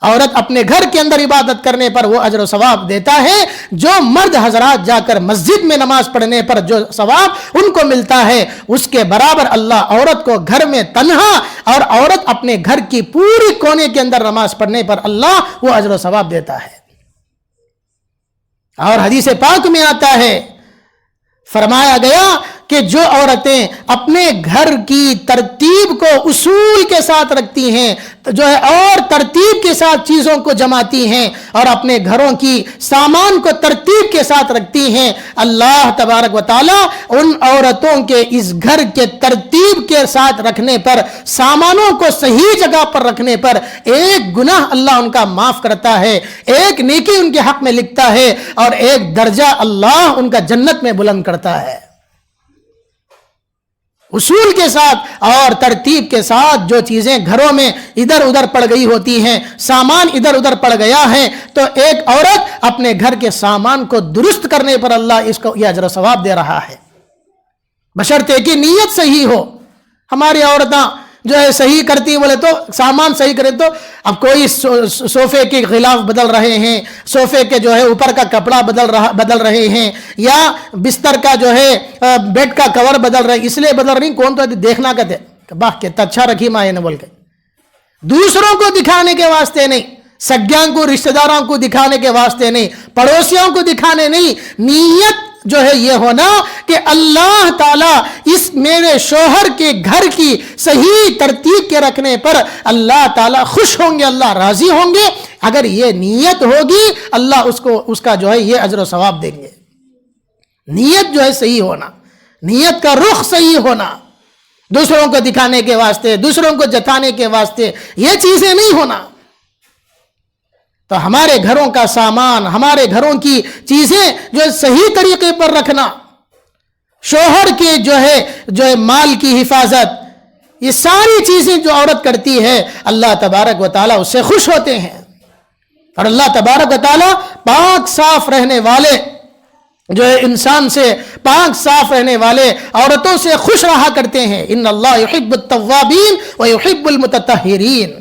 عورت اپنے گھر کے اندر عبادت کرنے پر وہ اجر و ثواب دیتا ہے، جو مرد حضرات جا کر مسجد میں نماز پڑھنے پر جو ثواب ان کو ملتا ہے، اس کے برابر اللہ عورت کو گھر میں تنہا اور عورت اپنے گھر کی پوری کونے کے اندر نماز پڑھنے پر اللہ وہ اجر و ثواب دیتا ہے۔ اور حدیث پاک میں آتا ہے، فرمایا گیا کہ جو عورتیں اپنے گھر کی ترتیب کو اصول کے ساتھ رکھتی ہیں جو ہے اور ترتیب کے ساتھ چیزوں کو جماتی ہیں اور اپنے گھروں کی سامان کو ترتیب کے ساتھ رکھتی ہیں، اللہ تبارک و تعالی ان عورتوں کے اس گھر کے ترتیب کے ساتھ رکھنے پر، سامانوں کو صحیح جگہ پر رکھنے پر ایک گناہ اللہ ان کا معاف کرتا ہے، ایک نیکی ان کے حق میں لکھتا ہے، اور ایک درجہ اللہ ان کا جنت میں بلند کرتا ہے۔ اصول کے ساتھ اور ترتیب کے ساتھ جو چیزیں گھروں میں ادھر ادھر پڑ گئی ہوتی ہیں، سامان ادھر ادھر پڑ گیا ہے، تو ایک عورت اپنے گھر کے سامان کو درست کرنے پر اللہ اس کو یہ اجر و ثواب دے رہا ہے، بشرطے کہ نیت صحیح ہو۔ ہماری عورتیں جو ہے صحیح کرتی بولے تو سامان صحیح کرے تو اب کوئی صوفے کے غلاف بدل رہے ہیں، صوفے کے جو ہے اوپر کا کپڑا بدل رہے ہیں، یا بستر کا جو ہے بیڈ کا کور بدل رہے ہیں، اس لیے بدل رہی کون تو دیکھنا کہتے باہ کتنا اچھا رکھی ماں نے بول کے، دوسروں کو دکھانے کے واسطے نہیں، سگیاں کو رشتہ داروں کو دکھانے کے واسطے نہیں، پڑوسیوں کو دکھانے نہیں، نیت جو ہے یہ ہونا کہ اللہ تعالیٰ اس میرے شوہر کے گھر کی صحیح ترتیب کے رکھنے پر اللہ تعالیٰ خوش ہوں گے، اللہ راضی ہوں گے۔ اگر یہ نیت ہوگی اللہ اس کا جو ہے یہ اجر و ثواب دیں گے۔ نیت جو ہے صحیح ہونا، نیت کا رخ صحیح ہونا، دوسروں کو دکھانے کے واسطے، دوسروں کو جتانے کے واسطے یہ چیزیں نہیں ہونا۔ تو ہمارے گھروں کا سامان، ہمارے گھروں کی چیزیں جو ہے صحیح طریقے پر رکھنا، شوہر کے جو ہے مال کی حفاظت، یہ ساری چیزیں جو عورت کرتی ہے اللہ تبارک و تعالیٰ اس سے خوش ہوتے ہیں، اور اللہ تبارک و تعالیٰ پاک صاف رہنے والے جو ہے انسان سے، پاک صاف رہنے والے عورتوں سے خوش رہا کرتے ہیں۔ ان اللہ یحب التوابین و یحب المتطہرین،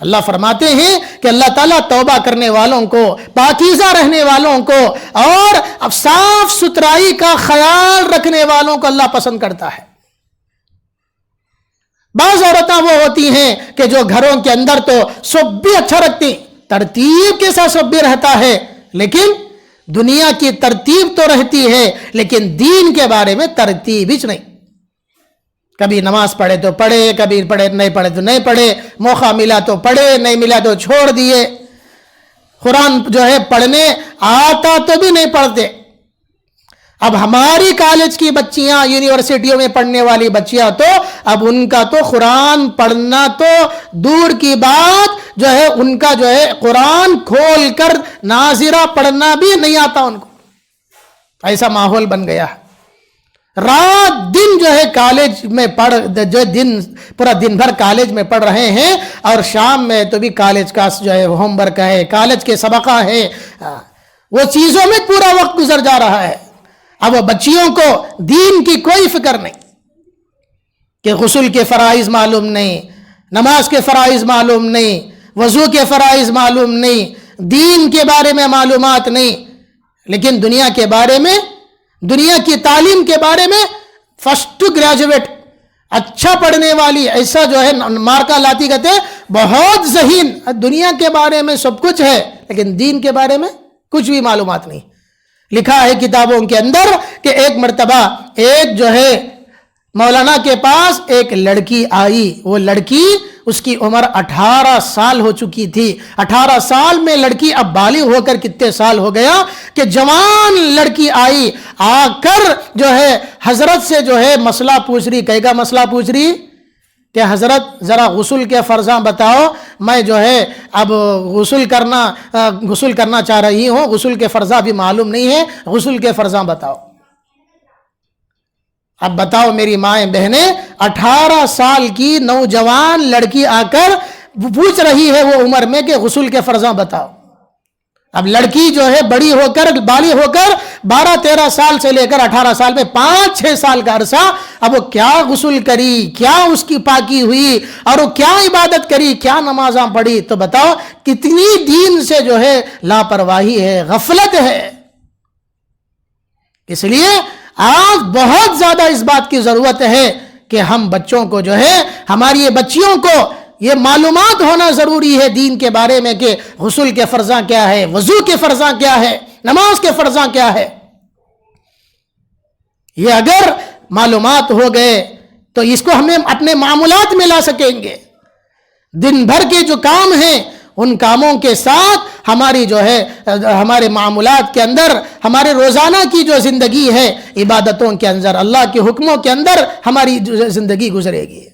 اللہ فرماتے ہیں کہ اللہ تعالیٰ توبہ کرنے والوں کو، پاکیزہ رہنے والوں کو اور صاف ستھرائی کا خیال رکھنے والوں کو اللہ پسند کرتا ہے۔ بعض عورتیں وہ ہوتی ہیں کہ جو گھروں کے اندر تو سب بھی اچھا رکھتی، ترتیب کے ساتھ سب بھی رہتا ہے، لیکن دنیا کی ترتیب تو رہتی ہے لیکن دین کے بارے میں ترتیب ہی نہیں۔ کبھی نماز پڑھے تو پڑھے، کبھی نہیں پڑھے تو نہیں پڑھے، موقع ملا تو پڑھے، نہیں ملا تو چھوڑ دیے، قرآن جو ہے پڑھنے آتا تو بھی نہیں پڑھتے۔ اب ہماری کالج کی بچیاں، یونیورسٹیوں میں پڑھنے والی بچیاں تو اب ان کا تو قرآن پڑھنا تو دور کی بات جو ہے، ان کا جو ہے قرآن کھول کر ناظرہ پڑھنا بھی نہیں آتا ان کو، ایسا ماحول بن گیا ہے۔ رات دن جو ہے کالج میں جو پورا دن بھر کالج میں پڑھ رہے ہیں، اور شام میں تو بھی کالج کا جو ہے ہوم ورک ہے، کالج کے سبقہ ہے، وہ چیزوں میں پورا وقت گزر جا رہا ہے۔ اب وہ بچیوں کو دین کی کوئی فکر نہیں، کہ غسل کے فرائض معلوم نہیں، نماز کے فرائض معلوم نہیں، وضو کے فرائض معلوم نہیں، دین کے بارے میں معلومات نہیں، لیکن دنیا کے بارے میں، دنیا کی تعلیم کے بارے میں فرسٹ گریجویٹ، اچھا پڑھنے والی، ایسا جو ہے مارکا لاتی کہتے ہیں بہت ذہین، دنیا کے بارے میں سب کچھ ہے لیکن دین کے بارے میں کچھ بھی معلومات نہیں. لکھا ہے کتابوں کے اندر کہ ایک مرتبہ ایک جو ہے مولانا کے پاس ایک لڑکی آئی. وہ لڑکی، اس کی عمر 18 سال ہو چکی تھی. 18 سال میں لڑکی اب بالغ ہو کر کتنے سال ہو گیا کہ جوان لڑکی آئی، آ کر جو ہے حضرت سے جو ہے مسئلہ پوچھ رہی. کہے گا مسئلہ پوچھ رہی کہ حضرت ذرا غسل کے فرضاں بتاؤ، میں جو ہے اب غسل کرنا چاہ رہی ہوں، غسل کے فرضاں بھی معلوم نہیں ہے، غسل کے فرضاں بتاؤ. اب بتاؤ میری مائیں بہنیں، 18 سال کی نوجوان لڑکی آ کر پوچھ رہی ہے وہ عمر میں کہ غسل کے فرضاں بتاؤ. اب لڑکی جو ہے بڑی ہو کر بالغ ہو کر 12-13 سال سے لے کر 18 سال میں 5-6 سال کا عرصہ، اب وہ کیا غسل کری، کیا اس کی پاکی ہوئی، اور وہ کیا عبادت کری، کیا نمازاں پڑھی. تو بتاؤ کتنی دین سے جو ہے لاپرواہی ہے، غفلت ہے. اس لیے آج بہت زیادہ اس بات کی ضرورت ہے کہ ہم بچوں کو جو ہے، ہماری یہ بچیوں کو یہ معلومات ہونا ضروری ہے دین کے بارے میں کہ غسل کے فرضاں کیا ہے، وضو کے فرضاں کیا ہے، نماز کے فرضاں کیا ہے. یہ اگر معلومات ہو گئے تو اس کو ہمیں اپنے معمولات میں لا سکیں گے. دن بھر کے جو کام ہیں ان کاموں کے ساتھ ہماری جو ہے ہمارے معاملات کے اندر، ہمارے روزانہ کی جو زندگی ہے عبادتوں کے اندر، اللہ کے حکموں کے اندر ہماری زندگی گزرے گی.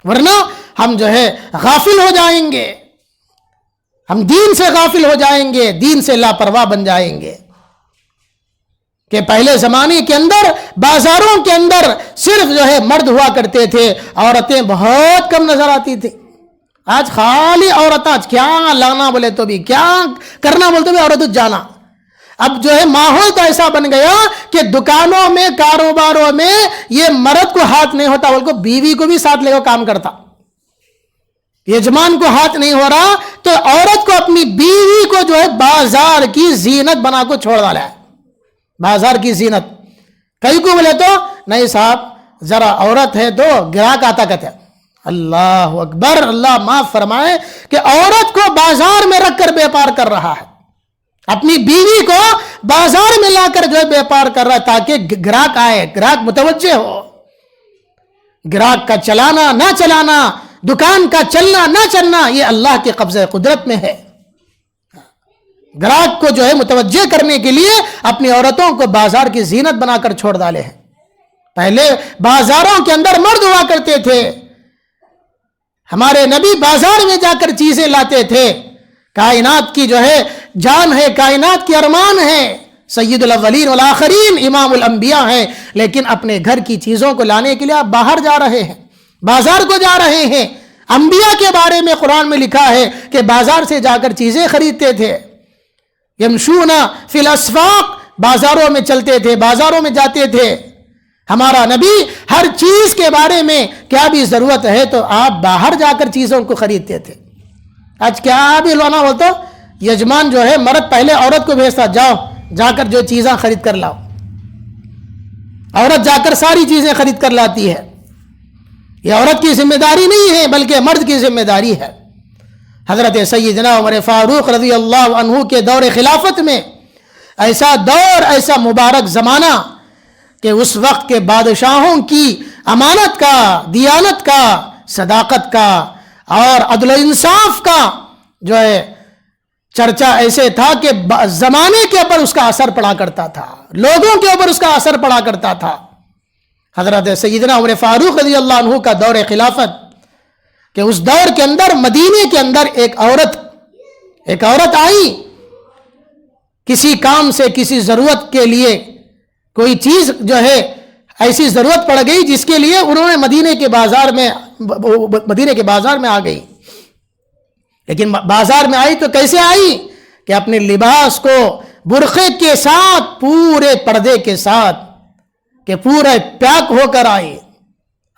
ورنہ ہم جو ہے غافل ہو جائیں گے، ہم دین سے غافل ہو جائیں گے، دین سے لاپرواہ بن جائیں گے. کہ پہلے زمانے کے اندر بازاروں کے اندر صرف جو ہے مرد ہوا کرتے تھے، عورتیں بہت کم نظر آتی تھی. آج خالی عورتیں، کیا لانا بولے تو بھی، کیا کرنا بولے تو بھی عورت جانا. اب جو ہے ماحول تو ایسا بن گیا کہ دکانوں میں، کاروباروں میں یہ مرد کو ہاتھ نہیں ہوتا، بلکہ بیوی کو بھی ساتھ لے کر کام کرتا. یجمان کو ہاتھ نہیں ہو رہا تو عورت کو، اپنی بیوی کو جو ہے بازار کی زینت بنا کو چھوڑ ڈالا ہے. بازار کی زینت. کئی کو بولے تو نہیں صاحب ذرا عورت ہے تو گراہک آتا کہتے ہیں. اللہ اکبر، اللہ معاف فرمائے کہ عورت کو بازار میں رکھ کر بیپار کر رہا ہے، اپنی بیوی کو بازار میں لا کر جو ہے بیپار کر رہا ہے تاکہ گراہک آئے، گراہک متوجہ ہو. گراہک کا چلانا نہ چلانا، دکان کا چلنا نہ چلنا، یہ اللہ کے قبضہ قدرت میں ہے. گراہک کو جو ہے متوجہ کرنے کے لیے اپنی عورتوں کو بازار کی زینت بنا کر چھوڑ ڈالے ہیں. پہلے بازاروں کے اندر مرد ہوا کرتے تھے، ہمارے نبی بازار میں جا کر چیزیں لاتے تھے. کائنات کی جو ہے جان ہے، کائنات کی ارمان ہے، سید الاولین والآخرین، امام الانبیاء ہیں، لیکن اپنے گھر کی چیزوں کو لانے کے لیے آپ باہر جا رہے ہیں، بازار کو جا رہے ہیں. انبیاء کے بارے میں قرآن میں لکھا ہے کہ بازار سے جا کر چیزیں خریدتے تھے. یمشون فی الاسواق، بازاروں میں چلتے تھے، بازاروں میں جاتے تھے. ہمارا نبی ہر چیز کے بارے میں کیا بھی ضرورت ہے تو آپ باہر جا کر چیزوں کو خریدتے تھے. آج کیا بھی لانا ہوتا، یجمان جو ہے مرد پہلے عورت کو بھیجتا، جاؤ جا کر جو چیزیں خرید کر لاؤ. عورت جا کر ساری چیزیں خرید کر لاتی ہے. یہ عورت کی ذمہ داری نہیں ہے بلکہ مرد کی ذمہ داری ہے. حضرت سیدنا عمر فاروق رضی اللہ عنہ کے دور خلافت میں ایسا دور، ایسا مبارک زمانہ کہ اس وقت کے بادشاہوں کی امانت کا، دیانت کا، صداقت کا اور عدل و انصاف کا جو ہے چرچا ایسے تھا کہ زمانے کے اوپر اس کا اثر پڑا کرتا تھا، لوگوں کے اوپر اس کا اثر پڑا کرتا تھا. حضرت سیدنا عمر فاروق رضی اللہ عنہ کا دور خلافت کہ اس دور کے اندر مدینے کے اندر ایک عورت آئی، کسی کام سے، کسی ضرورت کے لیے، کوئی چیز جو ہے ایسی ضرورت پڑ گئی جس کے لیے انہوں نے مدینے کے بازار میں آ گئی. لیکن بازار میں آئی تو کیسے آئی کہ اپنے لباس کو برقعے کے ساتھ، پورے پردے کے ساتھ، کہ پورے پیک ہو کر آئی.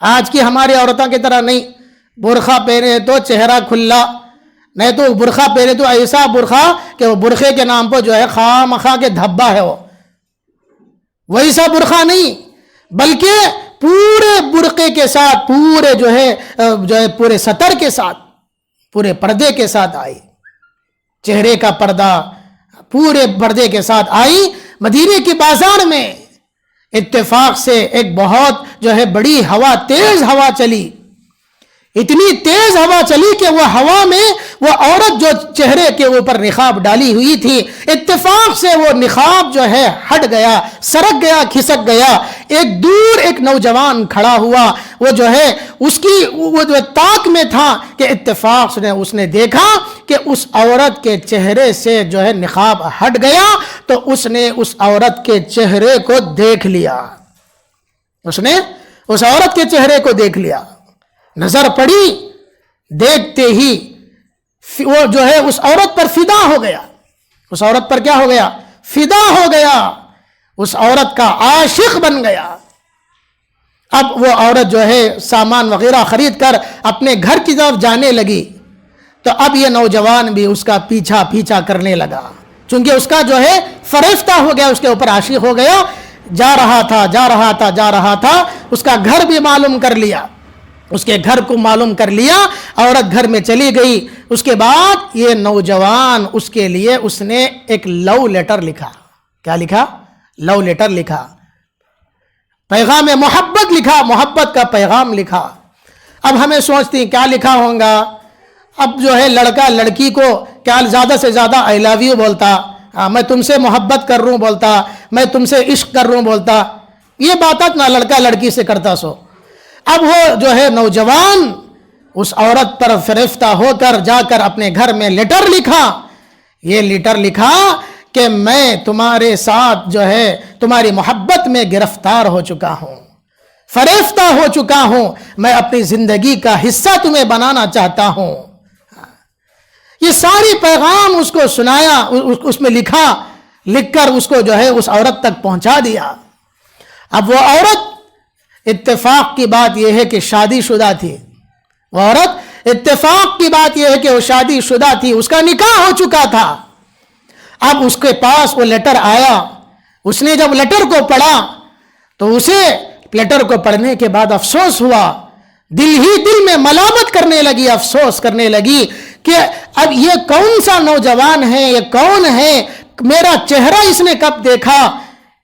آج کی ہماری عورتوں کی طرح نہیں، برقع پہنے تو چہرہ کھلا، نہیں تو برقع پہنے تو ایسا برقع کہ وہ برقعے کے نام پر جو ہے خواہ مخواہ کے دھبا ہے، وہ ویسا برقع نہیں، بلکہ پورے برقعے کے ساتھ، پورے جو ہے پورے سطر کے ساتھ، پورے پردے کے ساتھ آئی، چہرے کا پردہ پورے پردے کے ساتھ آئی۔ مدینے کی بازار میں اتفاق سے ایک بہت جو ہے بڑی ہوا، تیز ہوا چلی، اتنی تیز ہوا چلی کہ وہ ہوا میں وہ عورت جو چہرے کے اوپر نقاب ڈالی ہوئی تھی، اتفاق سے وہ نقاب جو ہے ہٹ گیا، سرک گیا، کھسک گیا۔ ایک دور ایک نوجوان کھڑا ہوا، وہ جو ہے اس کی وہ جو طاق میں تھا کہ اتفاق سے اس نے دیکھا کہ اس عورت کے چہرے سے جو ہے نقاب ہٹ گیا، تو اس نے اس عورت کے چہرے کو دیکھ لیا، اس نے اس عورت کے چہرے کو دیکھ لیا، نظر پڑی، دیکھتے ہی وہ جو ہے اس عورت پر فدا ہو گیا، اس عورت پر کیا ہو گیا؟ فدا ہو گیا، اس عورت کا عاشق بن گیا۔ اب وہ عورت جو ہے سامان وغیرہ خرید کر اپنے گھر کی طرف جانے لگی، تو اب یہ نوجوان بھی اس کا پیچھا کرنے لگا، چونکہ اس کا جو ہے فریفتہ ہو گیا، اس کے اوپر عاشق ہو گیا، جا رہا تھا، اس کا گھر بھی معلوم کر لیا، اس کے گھر کو معلوم کر لیا، عورت گھر میں چلی گئی۔ اس کے بعد یہ نوجوان اس کے لیے اس نے ایک لو لیٹر لکھا۔ کیا لکھا؟ لو لیٹر لکھا، پیغام محبت لکھا، محبت کا پیغام لکھا۔ اب ہمیں سوچتے ہیں کیا لکھا ہوگا؟ اب جو ہے لڑکا لڑکی کو کیا زیادہ سے زیادہ آئی لو یو بولتا، میں تم سے محبت کر رہا ہوں بولتا، میں تم سے عشق کر رہا ہوں بولتا، یہ بات نہ لڑکا لڑکی سے کرتا سو۔ اب وہ جو ہے نوجوان اس عورت پر فریفتہ ہو کر جا کر اپنے گھر میں لیٹر لکھا، یہ لیٹر لکھا کہ میں تمہارے ساتھ جو ہے تمہاری محبت میں گرفتار ہو چکا ہوں، فریفتہ ہو چکا ہوں، میں اپنی زندگی کا حصہ تمہیں بنانا چاہتا ہوں۔ یہ ساری پیغام اس کو سنایا، اس میں لکھا، لکھ کر اس کو جو ہے اس عورت تک پہنچا دیا۔ اب وہ عورت، اتفاق کی بات یہ ہے کہ شادی شدہ تھی، وہ عورت اتفاق کی بات یہ ہے کہ وہ شادی شدہ تھی، اس کا نکاح ہو چکا تھا۔ اب اس کے پاس وہ لیٹر آیا، اس نے جب لیٹر کو پڑھا تو اسے لیٹر کو پڑھنے کے بعد افسوس ہوا، دل ہی دل میں ملامت کرنے لگی، افسوس کرنے لگی کہ اب یہ کون سا نوجوان ہے، یہ کون ہے، میرا چہرہ اس نے کب دیکھا،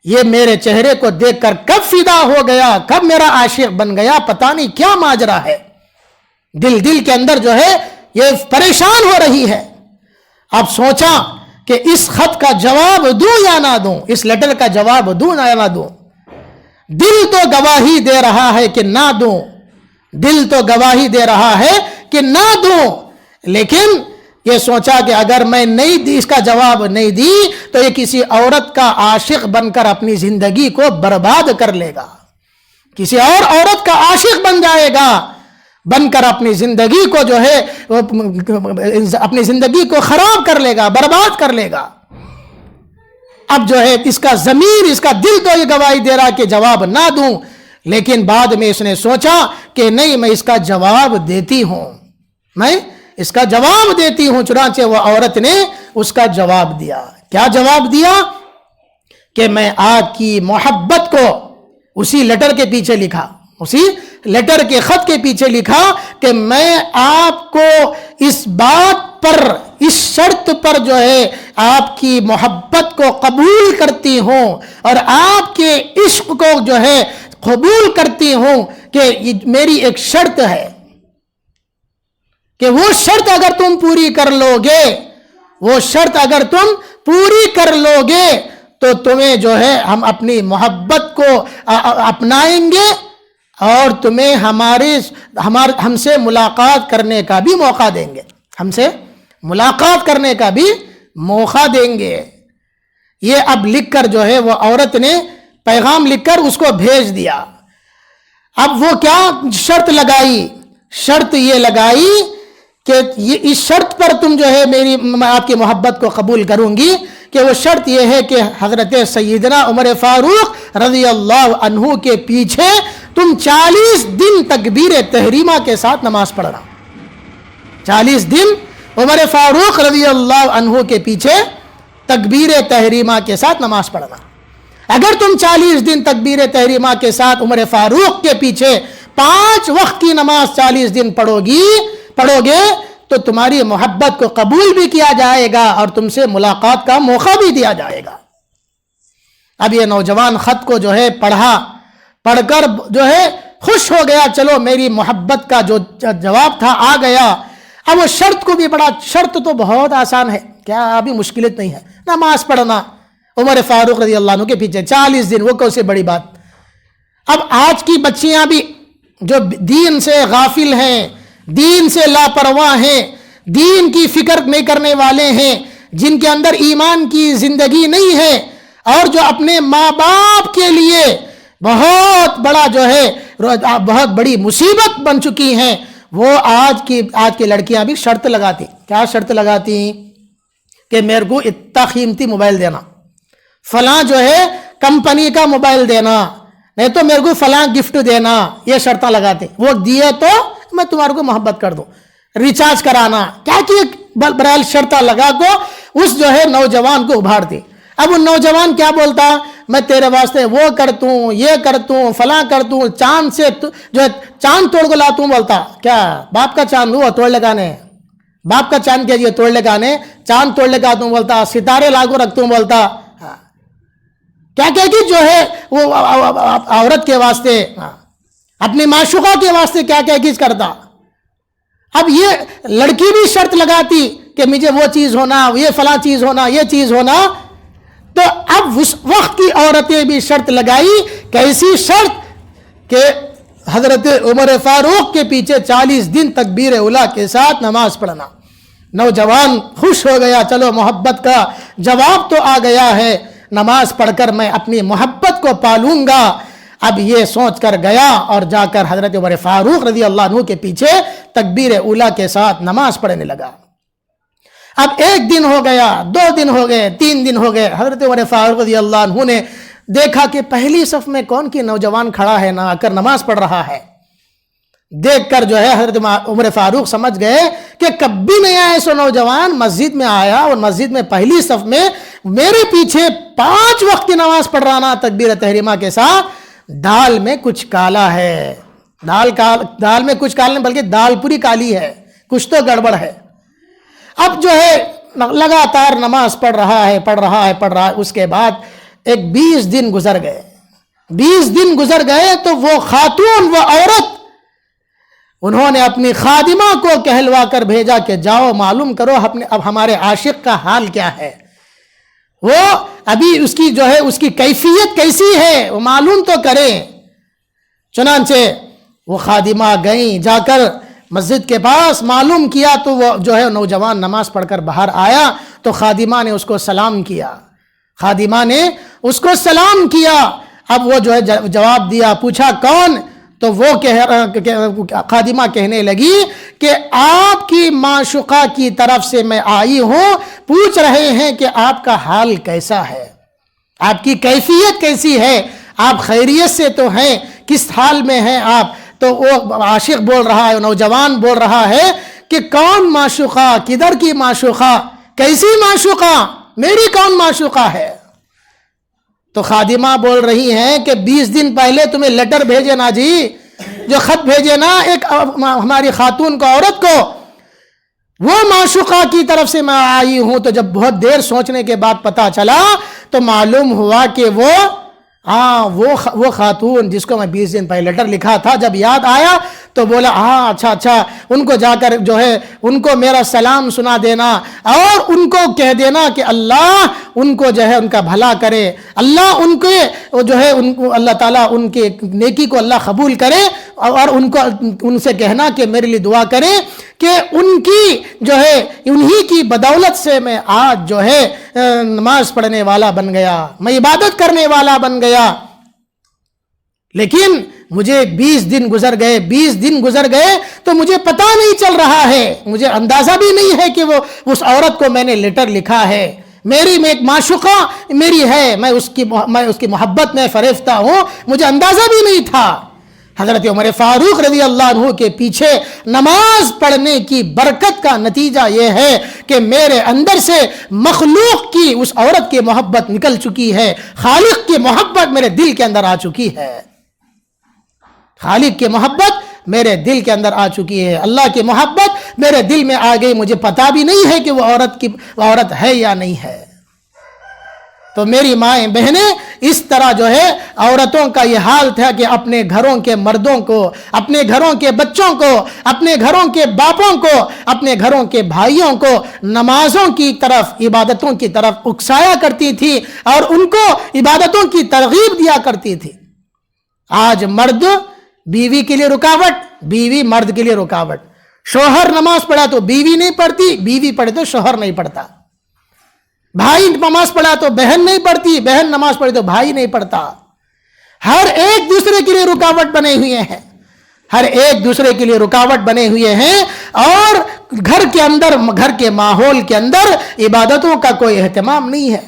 یہ میرے چہرے کو دیکھ کر کب فدا ہو گیا، کب میرا عاشق بن گیا، پتہ نہیں کیا ماجرا ہے۔ دل کے اندر جو ہے یہ پریشان ہو رہی ہے۔ اب سوچا کہ اس خط کا جواب دوں یا نہ دوں، اس لیٹر کا جواب دوں یا نہ دوں۔ دل تو گواہی دے رہا ہے کہ نہ دوں، دل تو گواہی دے رہا ہے کہ نہ دوں، لیکن یہ سوچا کہ اگر میں اس کا جواب نہیں دی تو یہ کسی عورت کا عاشق بن کر اپنی زندگی کو برباد کر لے گا، کسی اور عورت کا عاشق بن جائے گا، بن کر اپنی زندگی کو جو ہے اپنی زندگی کو خراب کر لے گا، برباد کر لے گا۔ اب جو ہے اس کا ضمیر، اس کا دل تو یہ گواہی دے رہا کہ جواب نہ دوں، لیکن بعد میں اس نے سوچا کہ نہیں، میں اس کا جواب دیتی ہوں، میں اس کا جواب دیتی ہوں۔ چنانچہ وہ عورت نے اس کا جواب دیا۔ کیا جواب دیا؟ کہ میں آپ کی محبت کو اسی لیٹر کے پیچھے لکھا، اسی لیٹر کے خط کے پیچھے لکھا کہ میں آپ کو اس بات پر، اس شرط پر جو ہے آپ کی محبت کو قبول کرتی ہوں اور آپ کے عشق کو جو ہے قبول کرتی ہوں، کہ میری ایک شرط ہے کہ وہ شرط اگر تم پوری کر لو گے، وہ شرط اگر تم پوری کر لو گے تو تمہیں جو ہے ہم اپنی محبت کو اپنائیں گے اور تمہیں ہم سے ملاقات کرنے کا بھی موقع دیں گے، ہم سے ملاقات کرنے کا بھی موقع دیں گے۔ یہ اب لکھ کر جو ہے وہ عورت نے پیغام لکھ کر اس کو بھیج دیا۔ اب وہ کیا شرط لگائی؟ شرط یہ لگائی کہ اس شرط پر تم جو ہے میں آپ کی محبت کو قبول کروں گی، کہ وہ شرط یہ ہے کہ حضرت سیدنا عمر فاروق رضی اللہ عنہ کے پیچھے تم 40 دن تکبیر تحریمہ کے ساتھ نماز پڑھنا، 40 دن عمر فاروق رضی اللہ عنہ کے پیچھے تکبیر تحریمہ کے ساتھ نماز پڑھنا. اگر تم 40 دن تکبیر تحریمہ کے ساتھ عمر فاروق کے پیچھے 5 وقت کی نماز 40 دن پڑھو گے تو تمہاری محبت کو قبول بھی کیا جائے گا اور تم سے ملاقات کا موقع بھی دیا جائے گا. اب یہ نوجوان خط کو جو ہے پڑھ کر جو ہے خوش ہو گیا. چلو میری محبت کا جو جواب تھا آ گیا. اب وہ شرط کو بھی شرط تو بہت آسان ہے، کیا ابھی مشکلت نہیں ہے، نماز پڑھنا عمر فاروق رضی اللہ عنہ کے پیچھے 40 دن، وہ کون سی بڑی بات. اب آج کی بچیاں بھی جو دین سے غافل ہیں، دین سے لاپرواہ ہیں، دین کی فکر نہیں کرنے والے ہیں، جن کے اندر ایمان کی زندگی نہیں ہے اور جو اپنے ماں باپ کے لیے بہت بڑا جو ہے بہت بڑی مصیبت بن چکی ہیں، وہ آج کی لڑکیاں بھی شرط لگاتی. کیا شرط لگاتی کہ میرے کو اتنا قیمتی موبائل دینا، فلاں جو ہے کمپنی کا موبائل دینا، نہیں تو میرے کو فلاں گفٹ دینا. یہ شرطیں لگاتے. وہ دیے تو میں تمہارے کو محبت کر دوں. ریچارج کرانا، کیا کہ برحال شرطیں لگا کو اس جو ہے نوجوان کو ابھارتی. اب وہ نوجوان کیا بولتا، میں تیرے واسطے وہ کرتوں، یہ کرتوں، فلاں کرتوں، چاند سے جو ہے چاند توڑ کو لاتوں. بولتا کیا باپ کا چاند وہ توڑ لگانے، باپ کا چاند کیا یہ توڑ لگانے، چاند توڑ لگا توں بولتا، ستارے لاگو رکھتوں بولتا. کیا کہ جو ہے وہ عورت کے واسطے اپنی معشوقہ کے واسطے کیا کرتا. اب یہ لڑکی بھی شرط لگاتی کہ مجھے وہ چیز ہونا، یہ فلاں چیز ہونا، یہ چیز ہونا. تو اب اس وقت کی عورتیں بھی شرط لگائی. کیسی شرط کہ حضرت عمر فاروق کے پیچھے 40 دن تکبیر اولیٰ کے ساتھ نماز پڑھنا. نوجوان خوش ہو گیا، چلو محبت کا جواب تو آ گیا ہے، نماز پڑھ کر میں اپنی محبت کو پالوں گا. اب یہ سوچ کر گیا اور جا کر حضرت عمر فاروق رضی اللہ عنہ کے پیچھے تکبیر اولیٰ کے ساتھ نماز پڑھنے لگا. اب 1 دن ہو گیا، 2 دن ہو گئے، 3 دن ہو گئے. حضرت عمر فاروق رضی اللہ عنہ نے دیکھا کہ پہلی صف میں کون کی نوجوان کھڑا ہے، نہ آ کر نماز پڑھ رہا ہے. دیکھ کر جو ہے حضرت عمر فاروق سمجھ گئے کہ کبھی نہیں آیا سو نوجوان، مسجد میں آیا اور مسجد میں پہلی صف میں میرے پیچھے 5 وقت کی نماز پڑھ رہا نا تکبیر تحریمہ کے ساتھ. دال میں کچھ کالا ہے، دال میں کچھ کالا نہیں بلکہ دال پوری کالی ہے، کچھ تو گڑبڑ ہے. اب جو ہے لگاتار نماز پڑھ رہا ہے. اس کے بعد 20 دن گزر گئے. 20 دن گزر گئے تو وہ خاتون، وہ عورت، انہوں نے اپنی خادمہ کو کہلوا کر بھیجا کہ جاؤ معلوم کرو اب ہمارے عاشق کا حال کیا ہے، وہ ابھی اس کی جو ہے اس کی کیفیت کیسی ہے وہ معلوم تو کریں. چنانچہ وہ خادمہ گئیں، جا کر مسجد کے پاس معلوم کیا تو وہ جو ہے نوجوان نماز پڑھ کر باہر آیا تو خادمہ نے اس کو سلام کیا. اب وہ جو ہے جواب دیا، پوچھا کون، تو وہ خادمہ کہنے لگی کہ آپ کی معشوقہ کی طرف سے میں آئی ہوں، پوچھ رہے ہیں کہ آپ کا حال کیسا ہے، آپ کی کیفیت کیسی ہے، آپ خیریت سے تو ہیں، کس حال میں ہیں آپ. تو وہ عاشق بول رہا ہے، نوجوان بول رہا ہے کہ کون معشوقہ، کدھر کی معشوقہ، کیسی معشوقہ، میری کون معشوقہ ہے. تو خادمہ بول رہی ہیں کہ 20 دن پہلے تمہیں لیٹر بھیجے نا جی، جو خط بھیجے نا ایک ہماری خاتون کو، عورت کو، وہ معشوقہ کی طرف سے میں آئی ہوں. تو جب بہت دیر سوچنے کے بعد پتا چلا تو معلوم ہوا کہ وہ خاتون جس کو میں 20 دن پہلے لیٹر لکھا تھا، جب یاد آیا تو بولا اچھا ان کو جا کر جو ہے ان کو میرا سلام سنا دینا اور ان کو کہہ دینا کہ اللہ ان کو جو ہے ان کا بھلا کرے، اللہ ان کے جو ہے ان کو اللہ تعالیٰ ان کے نیکی کو اللہ قبول کرے، اور ان سے کہنا کہ میرے لیے دعا کرے کہ ان کی جو ہے انہی کی بدولت سے میں آج جو ہے نماز پڑھنے والا بن گیا، میں عبادت کرنے والا بن گیا. لیکن مجھے 20 دن گزر گئے تو مجھے پتہ نہیں چل رہا ہے، مجھے اندازہ بھی نہیں ہے کہ وہ اس عورت کو میں نے لیٹر لکھا ہے. میری میں ایک معشوقہ میری ہے، میں اس کی محبت میں فریفتہ ہوں، مجھے اندازہ بھی نہیں تھا. حضرت عمر فاروق رضی اللہ عنہ کے پیچھے نماز پڑھنے کی برکت کا نتیجہ یہ ہے کہ میرے اندر سے مخلوق کی اس عورت کی محبت نکل چکی ہے، خالق کی محبت میرے دل کے اندر آ چکی ہے، خالق کی محبت میرے دل کے اندر آ چکی ہے، اللہ کی محبت میرے دل میں آ گئی، مجھے پتا بھی نہیں ہے کہ وہ عورت ہے یا نہیں ہے۔ تو میری مائیں بہنیں، اس طرح جو ہے عورتوں کا یہ حال تھا کہ اپنے گھروں کے مردوں کو، اپنے گھروں کے بچوں کو، اپنے گھروں کے باپوں کو، اپنے گھروں کے بھائیوں کو نمازوں کی طرف، عبادتوں کی طرف اکسایا کرتی تھی اور ان کو عبادتوں کی ترغیب دیا کرتی تھی۔ آج مرد بیوی کے لیے رکاوٹ، بیوی مرد کے لیے رکاوٹ، شوہر نماز پڑھا تو بیوی نہیں پڑھتی، بیوی پڑھے تو شوہر نہیں پڑھتا، بھائی نماز پڑھا تو بہن نہیں پڑھتی، بہن نماز پڑھی تو بھائی نہیں پڑھتا، ہر ایک دوسرے کے لیے رکاوٹ بنے ہوئے ہیں، ہر ایک دوسرے کے لیے رکاوٹ بنے ہوئے ہیں، اور گھر کے اندر، گھر کے ماحول کے اندر عبادتوں کا کوئی اہتمام نہیں ہے۔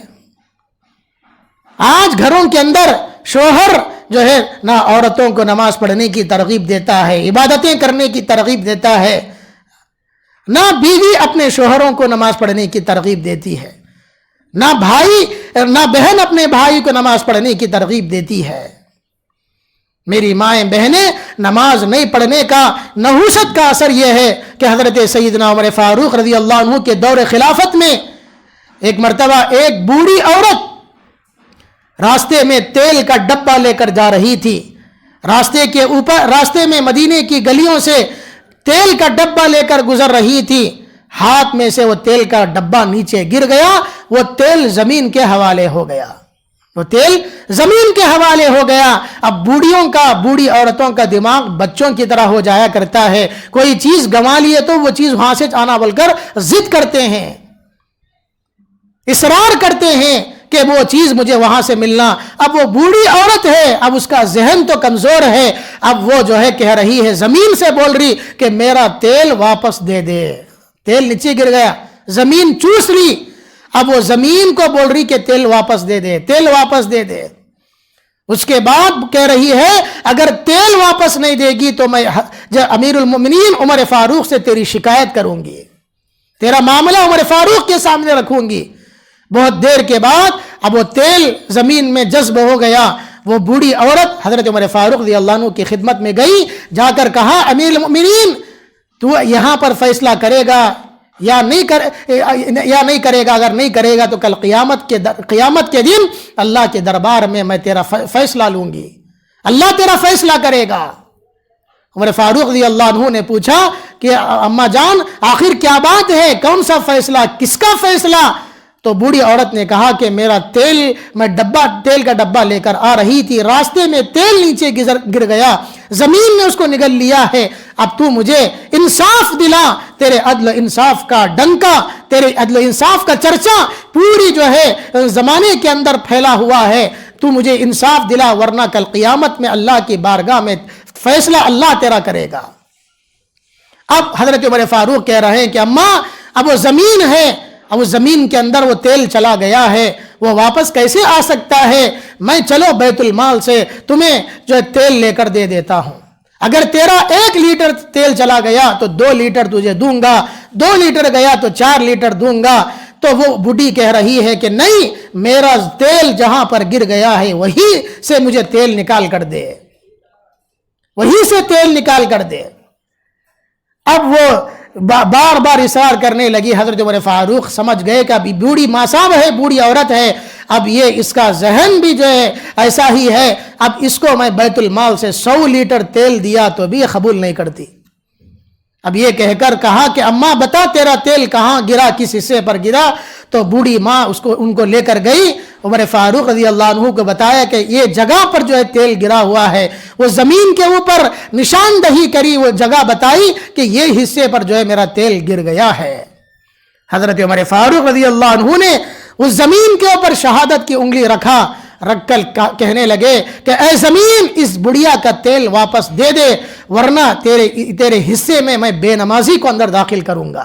آج گھروں کے اندر شوہر جو ہے نہ عورتوں کو نماز پڑھنے کی ترغیب دیتا ہے، عبادتیں کرنے کی ترغیب دیتا ہے، نہ بیوی اپنے شوہروں کو نماز پڑھنے کی ترغیب دیتی ہے، نہ بہن اپنے بھائی کو نماز پڑھنے کی ترغیب دیتی ہے۔ میری مائیں بہنیں، نماز نہیں پڑھنے کا نحوست کا اثر یہ ہے کہ حضرت سیدنا عمر فاروق رضی اللہ عنہ کے دور خلافت میں ایک مرتبہ ایک بوڑھی عورت راستے میں تیل کا ڈبہ لے کر جا رہی تھی، راستے میں مدینے کی گلیوں سے تیل کا ڈبہ لے کر گزر رہی تھی، ہاتھ میں سے وہ تیل کا ڈبہ نیچے گر گیا، وہ تیل زمین کے حوالے ہو گیا، وہ تیل زمین کے حوالے ہو گیا۔ اب بوڑھی عورتوں کا دماغ بچوں کی طرح ہو جایا کرتا ہے، کوئی چیز گنوا لیے تو وہ چیز وہاں سے آنا بول کر ضد کرتے ہیں، اصرار کرتے ہیں کہ وہ چیز مجھے وہاں سے ملنا۔ اب وہ بوڑھی عورت ہے، اب اس کا ذہن تو کمزور ہے، اب وہ جو ہے کہہ رہی ہے، زمین سے بول رہی کہ میرا تیل واپس دے دے۔ تیل نیچے گر گیا، زمین چوس لی، اب وہ زمین کو بول رہی کہ تیل واپس دے دے، تیل واپس دے دے۔ اس کے بعد کہہ رہی ہے اگر تیل واپس نہیں دے گی تو میں امیر المؤمنین عمر فاروق سے تیری شکایت کروں گی، تیرا معاملہ عمر فاروق کے سامنے رکھوں گی۔ بہت دیر کے بعد اب وہ تیل زمین میں جذب ہو گیا، وہ بوڑھی عورت حضرت عمر فاروق رضی اللہ عنہ کی خدمت میں گئی، جا کر کہا امیر المؤمنین تو یہاں پر فیصلہ کرے گا یا نہیں کرے گا، اگر نہیں کرے گا تو کل قیامت کے دن اللہ کے دربار میں تیرا فیصلہ لوں گی، اللہ تیرا فیصلہ کرے گا۔ عمر فاروق رضی اللہ عنہ نے پوچھا کہ اماں جان آخر کیا بات ہے، کون سا فیصلہ، کس کا فیصلہ؟ تو بوڑھی عورت نے کہا کہ میرا میں تیل کا ڈبہ لے کر آ رہی تھی، راستے میں تیل نیچے گر گیا، زمین نے اس کو نگل لیا ہے، اب تو مجھے انصاف دلا، تیرے عدل انصاف کا ڈنکا، تیرے عدل انصاف کا چرچا پوری جو ہے زمانے کے اندر پھیلا ہوا ہے، تو مجھے انصاف دلا ورنہ کل قیامت میں اللہ کی بارگاہ میں فیصلہ اللہ تیرا کرے گا۔ اب حضرت عمر فاروق کہہ رہے ہیں کہ اماں اب وہ زمین ہے، اب اس زمین کے اندر وہ تیل چلا گیا ہے، وہ واپس کیسے آ سکتا ہے؟ میں چلو بیت المال سے تمہیں جو تیل لے کر دے دیتا ہوں، اگر تیرا 1 لیٹر تیل چلا گیا تو 2 لیٹر تجھے دوں گا، 2 لیٹر گیا تو 4 لیٹر دوں گا۔ تو وہ بوڑھی کہہ رہی ہے کہ نہیں، میرا تیل جہاں پر گر گیا ہے وہی سے مجھے تیل نکال کر دے، وہی سے تیل نکال کر دے۔ اب وہ بار بار اصرار کرنے لگی، حضرت عمر فاروق سمجھ گئے کہ ابھی بوڑھی ماساب ہے، بوڑھی عورت ہے، اب یہ اس کا ذہن بھی جو ہے ایسا ہی ہے، اب اس کو میں بیت المال سے 100 لیٹر تیل دیا تو بھی قبول نہیں کرتی۔ اب یہ کہہ کر کہا کہ اماں بتا تیرا تیل کہاں گرا، کس حصے پر گرا؟ تو بوڑھی ماں ان کو لے کر گئی، عمر فاروق رضی اللہ عنہ کو بتایا کہ یہ جگہ پر جو ہے تیل گرا ہوا ہے، وہ زمین کے اوپر نشاندہی کری، وہ جگہ بتائی کہ یہ حصے پر جو ہے میرا تیل گر گیا ہے۔ حضرت عمر فاروق رضی اللہ عنہ نے اس زمین کے اوپر شہادت کی انگلی رکھ کر کہنے لگے کہ اے زمین اس بڑھیا کا تیل واپس دے دے ورنہ تیرے حصے میں بے نمازی کو اندر داخل کروں گا،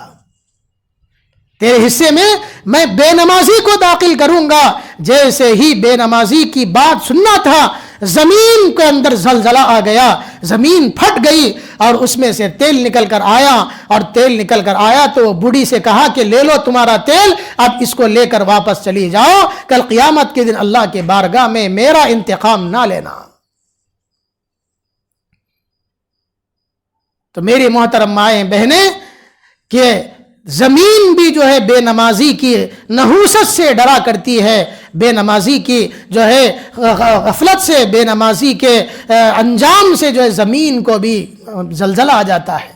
تیرے حصے میں بے نمازی کو داخل کروں گا۔ جیسے ہی بے نمازی کی بات سننا تھا زمین کے اندر زلزلہ آ گیا، زمین پھٹ گئی اور اس میں سے تیل نکل کر آیا، اور تیل نکل کر آیا تو وہ بوڑھی سے کہا کہ لے لو تمہارا تیل، اب اس کو لے کر واپس چلی جاؤ، کل قیامت کے دن اللہ کے بارگاہ میں میرا انتقام نہ لینا۔ تو میری محترم مائیں بہنیں، کہ زمین بھی جو ہے بے نمازی کی نحوست سے ڈرا کرتی ہے، بے نمازی کی جو ہے غفلت سے، بے نمازی کے انجام سے جو ہے زمین کو بھی زلزلہ آ جاتا ہے۔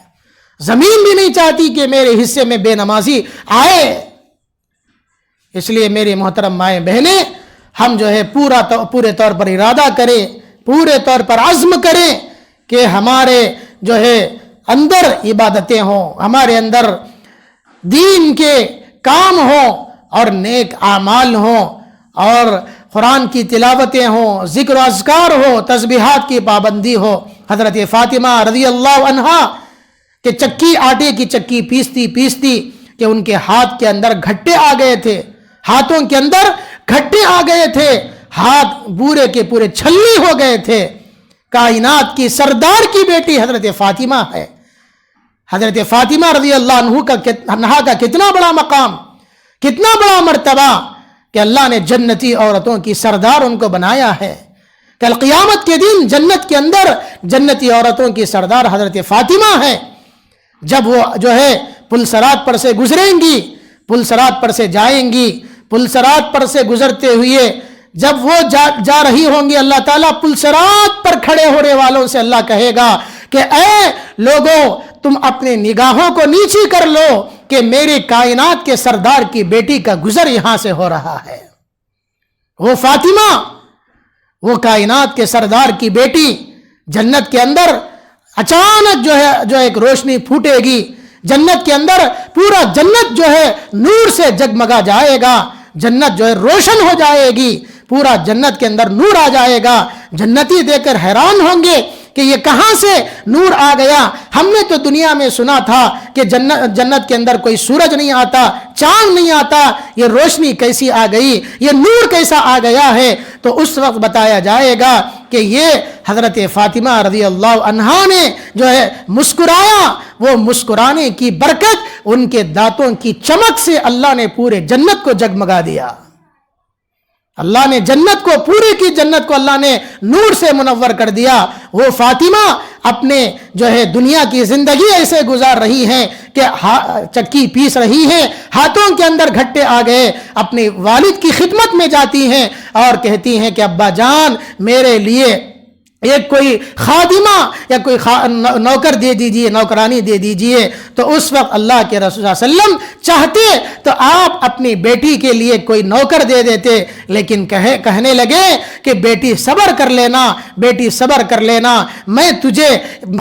زمین بھی نہیں چاہتی کہ میرے حصے میں بے نمازی آئے۔ اس لیے میری محترم مائیں بہنیں، ہم جو ہے پورے طور پر ارادہ کریں، پورے طور پر عزم کریں کہ ہمارے جو ہے اندر عبادتیں ہوں، ہمارے اندر دین کے کام ہوں اور نیک اعمال ہوں، اور قرآن کی تلاوتیں ہوں، ذکر و اذکار ہو، تسبیحات کی پابندی ہو۔ حضرت فاطمہ رضی اللہ عنہا کہ چکی، آٹے کی چکی پیستی کہ ان کے ہاتھ کے اندر گھٹے آ گئے تھے، ہاتھوں کے اندر گھٹے آ گئے تھے، ہاتھ پورے کے پورے چھلنی ہو گئے تھے۔ کائنات کی سردار کی بیٹی حضرت فاطمہ ہے۔ حضرت فاطمہ رضی اللہ عنہا کا کتنا بڑا مقام، کتنا بڑا مرتبہ کہ اللہ نے جنتی عورتوں کی سردار ان کو بنایا ہے۔ کل قیامت کے دن جنت کے اندر جنتی عورتوں کی سردار حضرت فاطمہ ہے۔ جب وہ جو ہے پل صراط پر سے گزریں گی، پل صراط پر سے جائیں گی، پل صراط پر سے گزرتے ہوئے جب وہ جا رہی ہوں گی، اللہ تعالیٰ پل صراط پر کھڑے ہونے والوں سے اللہ کہے گا کہ اے لوگوں، تم اپنے نگاہوں کو نیچی کر لو کہ میری کائنات کے سردار کی بیٹی کا گزر یہاں سے ہو رہا ہے۔ وہ فاطمہ، وہ کائنات کے سردار کی بیٹی، جنت کے اندر اچانک جو ایک روشنی پھوٹے گی، جنت کے اندر پورا جنت جو ہے نور سے جگمگا جائے گا، جنت جو ہے روشن ہو جائے گی، پورا جنت کے اندر نور آ جائے گا۔ جنتی دیکھ کر حیران ہوں گے کہ یہ کہاں سے نور آ گیا؟ ہم نے تو دنیا میں سنا تھا کہ جنت کے اندر کوئی سورج نہیں آتا، چاند نہیں آتا، یہ روشنی کیسی آ گئی، یہ نور کیسا آ گیا ہے؟ تو اس وقت بتایا جائے گا کہ یہ حضرت فاطمہ رضی اللہ عنہا نے جو ہے مسکرایا، وہ مسکرانے کی برکت، ان کے دانتوں کی چمک سے اللہ نے پورے جنت کو جگمگا دیا۔ اللہ نے جنت کو، پوری کی جنت کو اللہ نے نور سے منور کر دیا۔ وہ فاطمہ اپنے جو ہے دنیا کی زندگی ایسے گزار رہی ہیں کہ چکی پیس رہی ہیں، ہاتھوں کے اندر گھٹے آ گئے، اپنے والد کی خدمت میں جاتی ہیں اور کہتی ہیں کہ ابا جان میرے لیے ایک کوئی خادمہ یا کوئی نوکر دے دیجئے، نوکرانی دے دیجئے۔ تو اس وقت اللہ کے رسول صلی اللہ علیہ وسلم چاہتے تو آپ اپنی بیٹی کے لیے کوئی نوکر دے دیتے، لیکن کہنے لگے کہ بیٹی صبر کر لینا، بیٹی صبر کر لینا، میں تجھے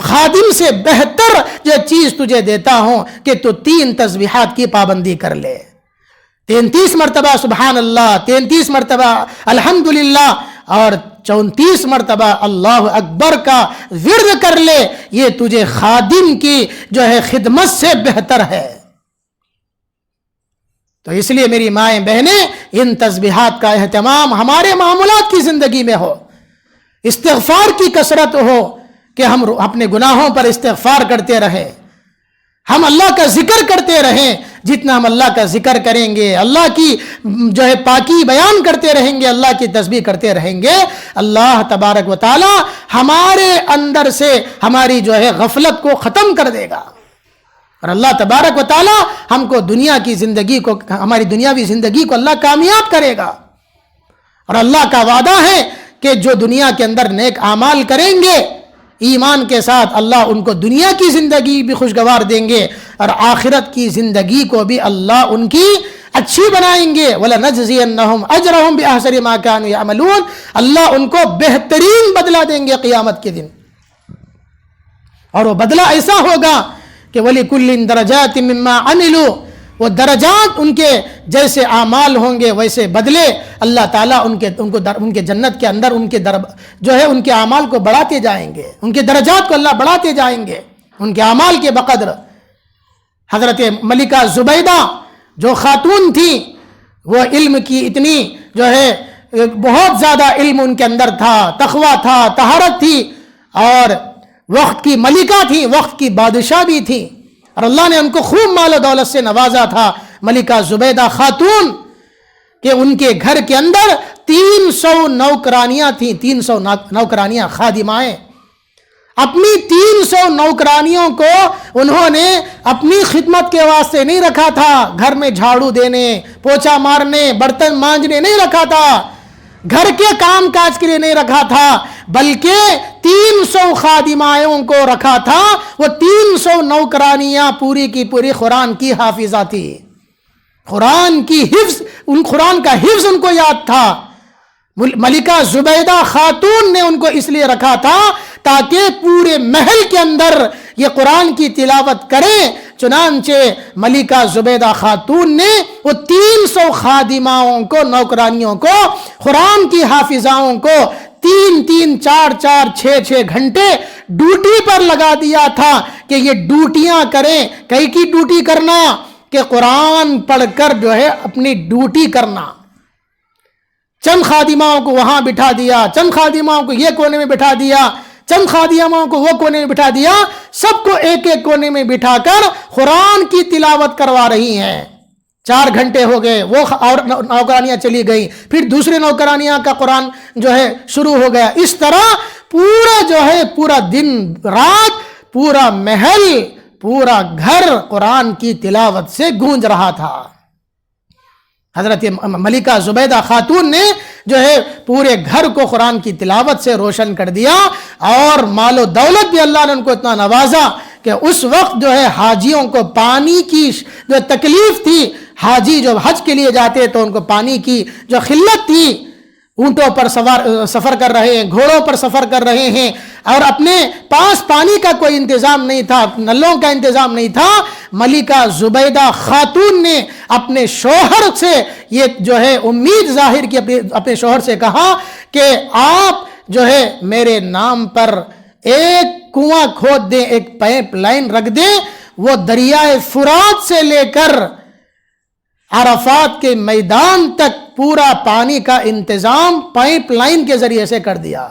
خادم سے بہتر جو چیز تجھے دیتا ہوں کہ تو 3 تسبیحات کی پابندی کر لے، 33 مرتبہ سبحان اللہ، 33 مرتبہ الحمدللہ اور 34 مرتبہ اللہ اکبر کا ورد کر لے، یہ تجھے خادم کی جو ہے خدمت سے بہتر ہے۔ تو اس لیے میری مائیں بہنیں، ان تسبیحات کا اہتمام ہمارے معاملات کی زندگی میں ہو، استغفار کی کثرت ہو کہ ہم اپنے گناہوں پر استغفار کرتے رہیں، ہم اللہ کا ذکر کرتے رہیں۔ جتنا ہم اللہ کا ذکر کریں گے، اللہ کی جو ہے پاکی بیان کرتے رہیں گے، اللہ کی تسبیح کرتے رہیں گے، اللہ تبارک و تعالی ہمارے اندر سے ہماری جو ہے غفلت کو ختم کر دے گا، اور اللہ تبارک و تعالی ہم کو دنیا کی زندگی کو، ہماری دنیاوی زندگی کو اللہ کامیاب کرے گا۔ اور اللہ کا وعدہ ہے کہ جو دنیا کے اندر نیک اعمال کریں گے ایمان کے ساتھ، اللہ ان کو دنیا کی زندگی بھی خوشگوار دیں گے اور آخرت کی زندگی کو بھی اللہ ان کی اچھی بنائیں گے۔ وَلَنَجْزِيَنَّهُمْ أَجْرَهُمْ بِأَحْسَنِ مَا كَانُوا يَعْمَلُونَ، اللہ ان کو بہترین بدلہ دیں گے قیامت کے دن، اور وہ بدلہ ایسا ہوگا کہ وَلِكُلٍّ دَرَجَاتٍ مِّمَّا عَمِلُوا، وہ درجات ان کے جیسے اعمال ہوں گے ویسے بدلے اللہ تعالیٰ ان کے جنت کے اندر ان کے جو ہے ان کے اعمال کو بڑھاتے جائیں گے، ان کے درجات کو اللہ بڑھاتے جائیں گے ان کے اعمال کے بقدر۔ حضرت ملکہ زبیدہ جو خاتون تھی، وہ علم کی اتنی جو ہے بہت زیادہ علم ان کے اندر تھا، تقویٰ تھا، طہارت تھی، اور وقت کی ملکہ تھی، وقت کی بادشاہ بھی تھی، اور اللہ نے ان کو خوب مال و دولت سے نوازا تھا۔ ملکہ زبیدہ خاتون کہ ان کے گھر کے اندر 300 نوکرانیاں تھیں، 300 نوکرانیاں، خادمائیں۔ اپنی 300 نوکرانیوں کو انہوں نے اپنی خدمت کے واسطے نہیں رکھا تھا، گھر میں جھاڑو دینے، پوچھا مارنے، برتن مانجنے نہیں رکھا تھا، گھر کے کام کاج کے لیے نہیں رکھا تھا، بلکہ 300 خادمائوں کو رکھا تھا۔ وہ 300 نوکرانیاں پوری کی پوری قرآن کی حافظہ تھی، قرآن کا حفظ ان کو یاد تھا۔ ملکہ زبیدہ خاتون نے ان کو اس لیے رکھا تھا تاکہ پورے محل کے اندر یہ قرآن کی تلاوت کریں۔ چنانچہ ملکہ زبیدہ خاتون نے وہ 300 خادماؤں کو، نوکرانیوں کو، قرآن کی حافظاؤں کو 3-3، 4-4، 6-6 گھنٹے ڈیوٹی پر لگا دیا تھا کہ یہ ڈیوٹیاں کریں۔ کئی کی ڈیوٹی کرنا کہ قرآن پڑھ کر جو ہے اپنی ڈیوٹی کرنا۔ چند خادماؤں کو وہاں بٹھا دیا، چند خادماؤں کو یہ کونے میں بٹھا دیا، چند خادماؤں کو وہ کونے میں بٹھا دیا، سب کو ایک ایک کونے میں بٹھا کر قرآن کی تلاوت کروا رہی ہیں۔ 4 گھنٹے ہو گئے، وہ نوکرانیاں چلی گئیں، پھر دوسرے نوکرانیاں کا قرآن جو ہے شروع ہو گیا۔ اس طرح پورا دن رات، پورا محل، پورا گھر قرآن کی تلاوت سے گونج رہا تھا۔ حضرت ملکہ زبیدہ خاتون نے جو ہے پورے گھر کو قرآن کی تلاوت سے روشن کر دیا، اور مال و دولت بھی اللہ نے ان کو اتنا نوازا کہ اس وقت جو ہے حاجیوں کو پانی کی جو تکلیف تھی، حاجی جو حج کے لیے جاتے تو ان کو پانی کی جو قلت تھی، اونٹوں پر سفر کر رہے ہیں، گھوڑوں پر سفر کر رہے ہیں، اور اپنے پاس پانی کا کوئی انتظام نہیں تھا، نلوں کا انتظام نہیں تھا۔ ملکہ زبیدہ خاتون نے اپنے شوہر سے یہ جو ہے امید ظاہر کی، اپنے شوہر سے کہا کہ آپ جو ہے میرے نام پر ایک کنواں کھود دیں، ایک پائپ لائن رکھ دیں، وہ دریائے فرات سے لے کر عرفات کے میدان تک پورا پانی کا انتظام پائپ لائن کے ذریعے سے کر دیا۔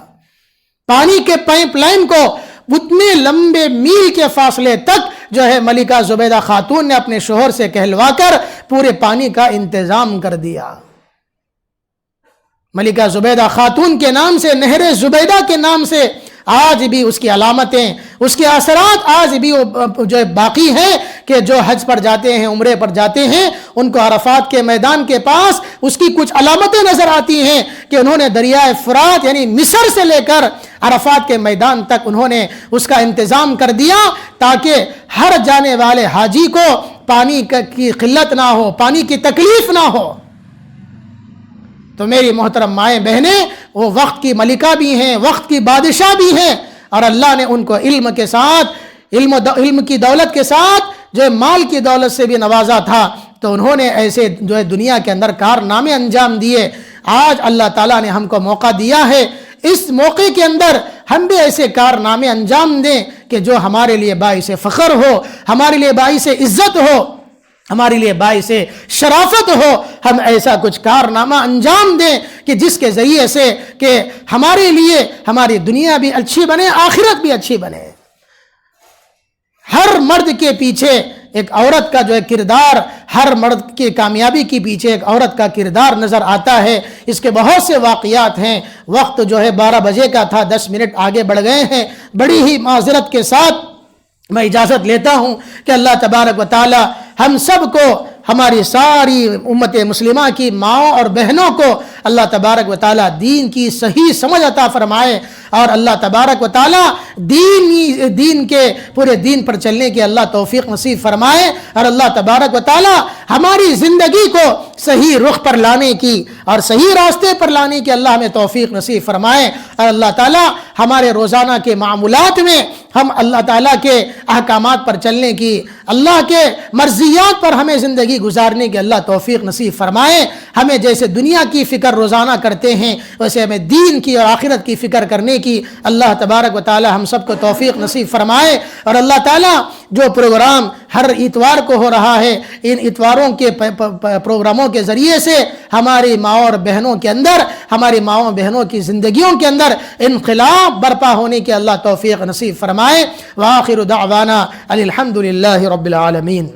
پانی کے پائپ لائن کو اتنے لمبے میل کے فاصلے تک جو ہے ملکہ زبیدہ خاتون نے اپنے شوہر سے کہلوا کر پورے پانی کا انتظام کر دیا۔ ملکہ زبیدہ خاتون کے نام سے، نہر زبیدہ کے نام سے آج بھی اس کی علامتیں، اس کے اثرات آج بھی جو باقی ہیں کہ جو حج پر جاتے ہیں، عمرے پر جاتے ہیں، ان کو عرفات کے میدان کے پاس اس کی کچھ علامتیں نظر آتی ہیں کہ انہوں نے دریائے فرات یعنی مصر سے لے کر عرفات کے میدان تک انہوں نے اس کا انتظام کر دیا تاکہ ہر جانے والے حاجی کو پانی کی قلت نہ ہو، پانی کی تکلیف نہ ہو۔ تو میری محترم مائیں بہنیں، وہ وقت کی ملکہ بھی ہیں، وقت کی بادشاہ بھی ہیں، اور اللہ نے ان کو علم کے ساتھ، علم کی دولت کے ساتھ جو مال کی دولت سے بھی نوازا تھا۔ تو انہوں نے ایسے جو ہے دنیا کے اندر کارنامے انجام دیے۔ آج اللہ تعالیٰ نے ہم کو موقع دیا ہے، اس موقع کے اندر ہم بھی ایسے کارنامے انجام دیں کہ جو ہمارے لیے باعث فخر ہو، ہمارے لیے باعث عزت ہو، ہمارے لیے باعث شرافت ہو۔ ہم ایسا کچھ کارنامہ انجام دیں کہ جس کے ذریعے سے کہ ہمارے لیے ہماری دنیا بھی اچھی بنے، آخرت بھی اچھی بنے۔ ہر مرد کے پیچھے ایک عورت کا جو ہے کردار، ہر مرد کی کامیابی کے پیچھے ایک عورت کا کردار نظر آتا ہے۔ اس کے بہت سے واقعات ہیں۔ وقت جو ہے 12 بجے کا تھا، 10 منٹ آگے بڑھ گئے ہیں۔ بڑی ہی معذرت کے ساتھ میں اجازت لیتا ہوں کہ اللہ تبارک و تعالی ہم سب کو، ہماری ساری امت مسلمہ کی ماؤں اور بہنوں کو اللہ تبارک و تعالی دین کی صحیح سمجھ عطا فرمائے، اور اللہ تبارک و تعالی دین کے پورے دین پر چلنے کی اللہ توفیق نصیب فرمائے، اور اللہ تبارک و تعالی ہماری زندگی کو صحیح رخ پر لانے کی اور صحیح راستے پر لانے کی اللہ ہمیں توفیق نصیب فرمائے، اور اللہ تعالی ہمارے روزانہ کے معاملات میں ہم اللہ تعالیٰ کے احکامات پر چلنے کی، اللہ کے مرضیات پر ہمیں زندگی گزارنے کی اللہ توفیق نصیب فرمائے۔ ہمیں جیسے دنیا کی فکر روزانہ کرتے ہیں، ویسے ہمیں دین کی اور آخرت کی فکر کرنے کی اللہ تبارک و تعالی ہم سب کو توفیق نصیب فرمائے. اور اللہ تعالیٰ جو پروگرام ہر اتوار کو ہو رہا ہے، ان اتواروں کے پروگراموں کے ذریعے سے ہماری ماؤں اور بہنوں کے اندر، ہماری ماؤں بہنوں کی زندگیوں کے اندر انقلاب برپا ہونے کی اللہ توفیق نصیب فرمائے. وآخر دعوانا الحمد للہ رب العالمین.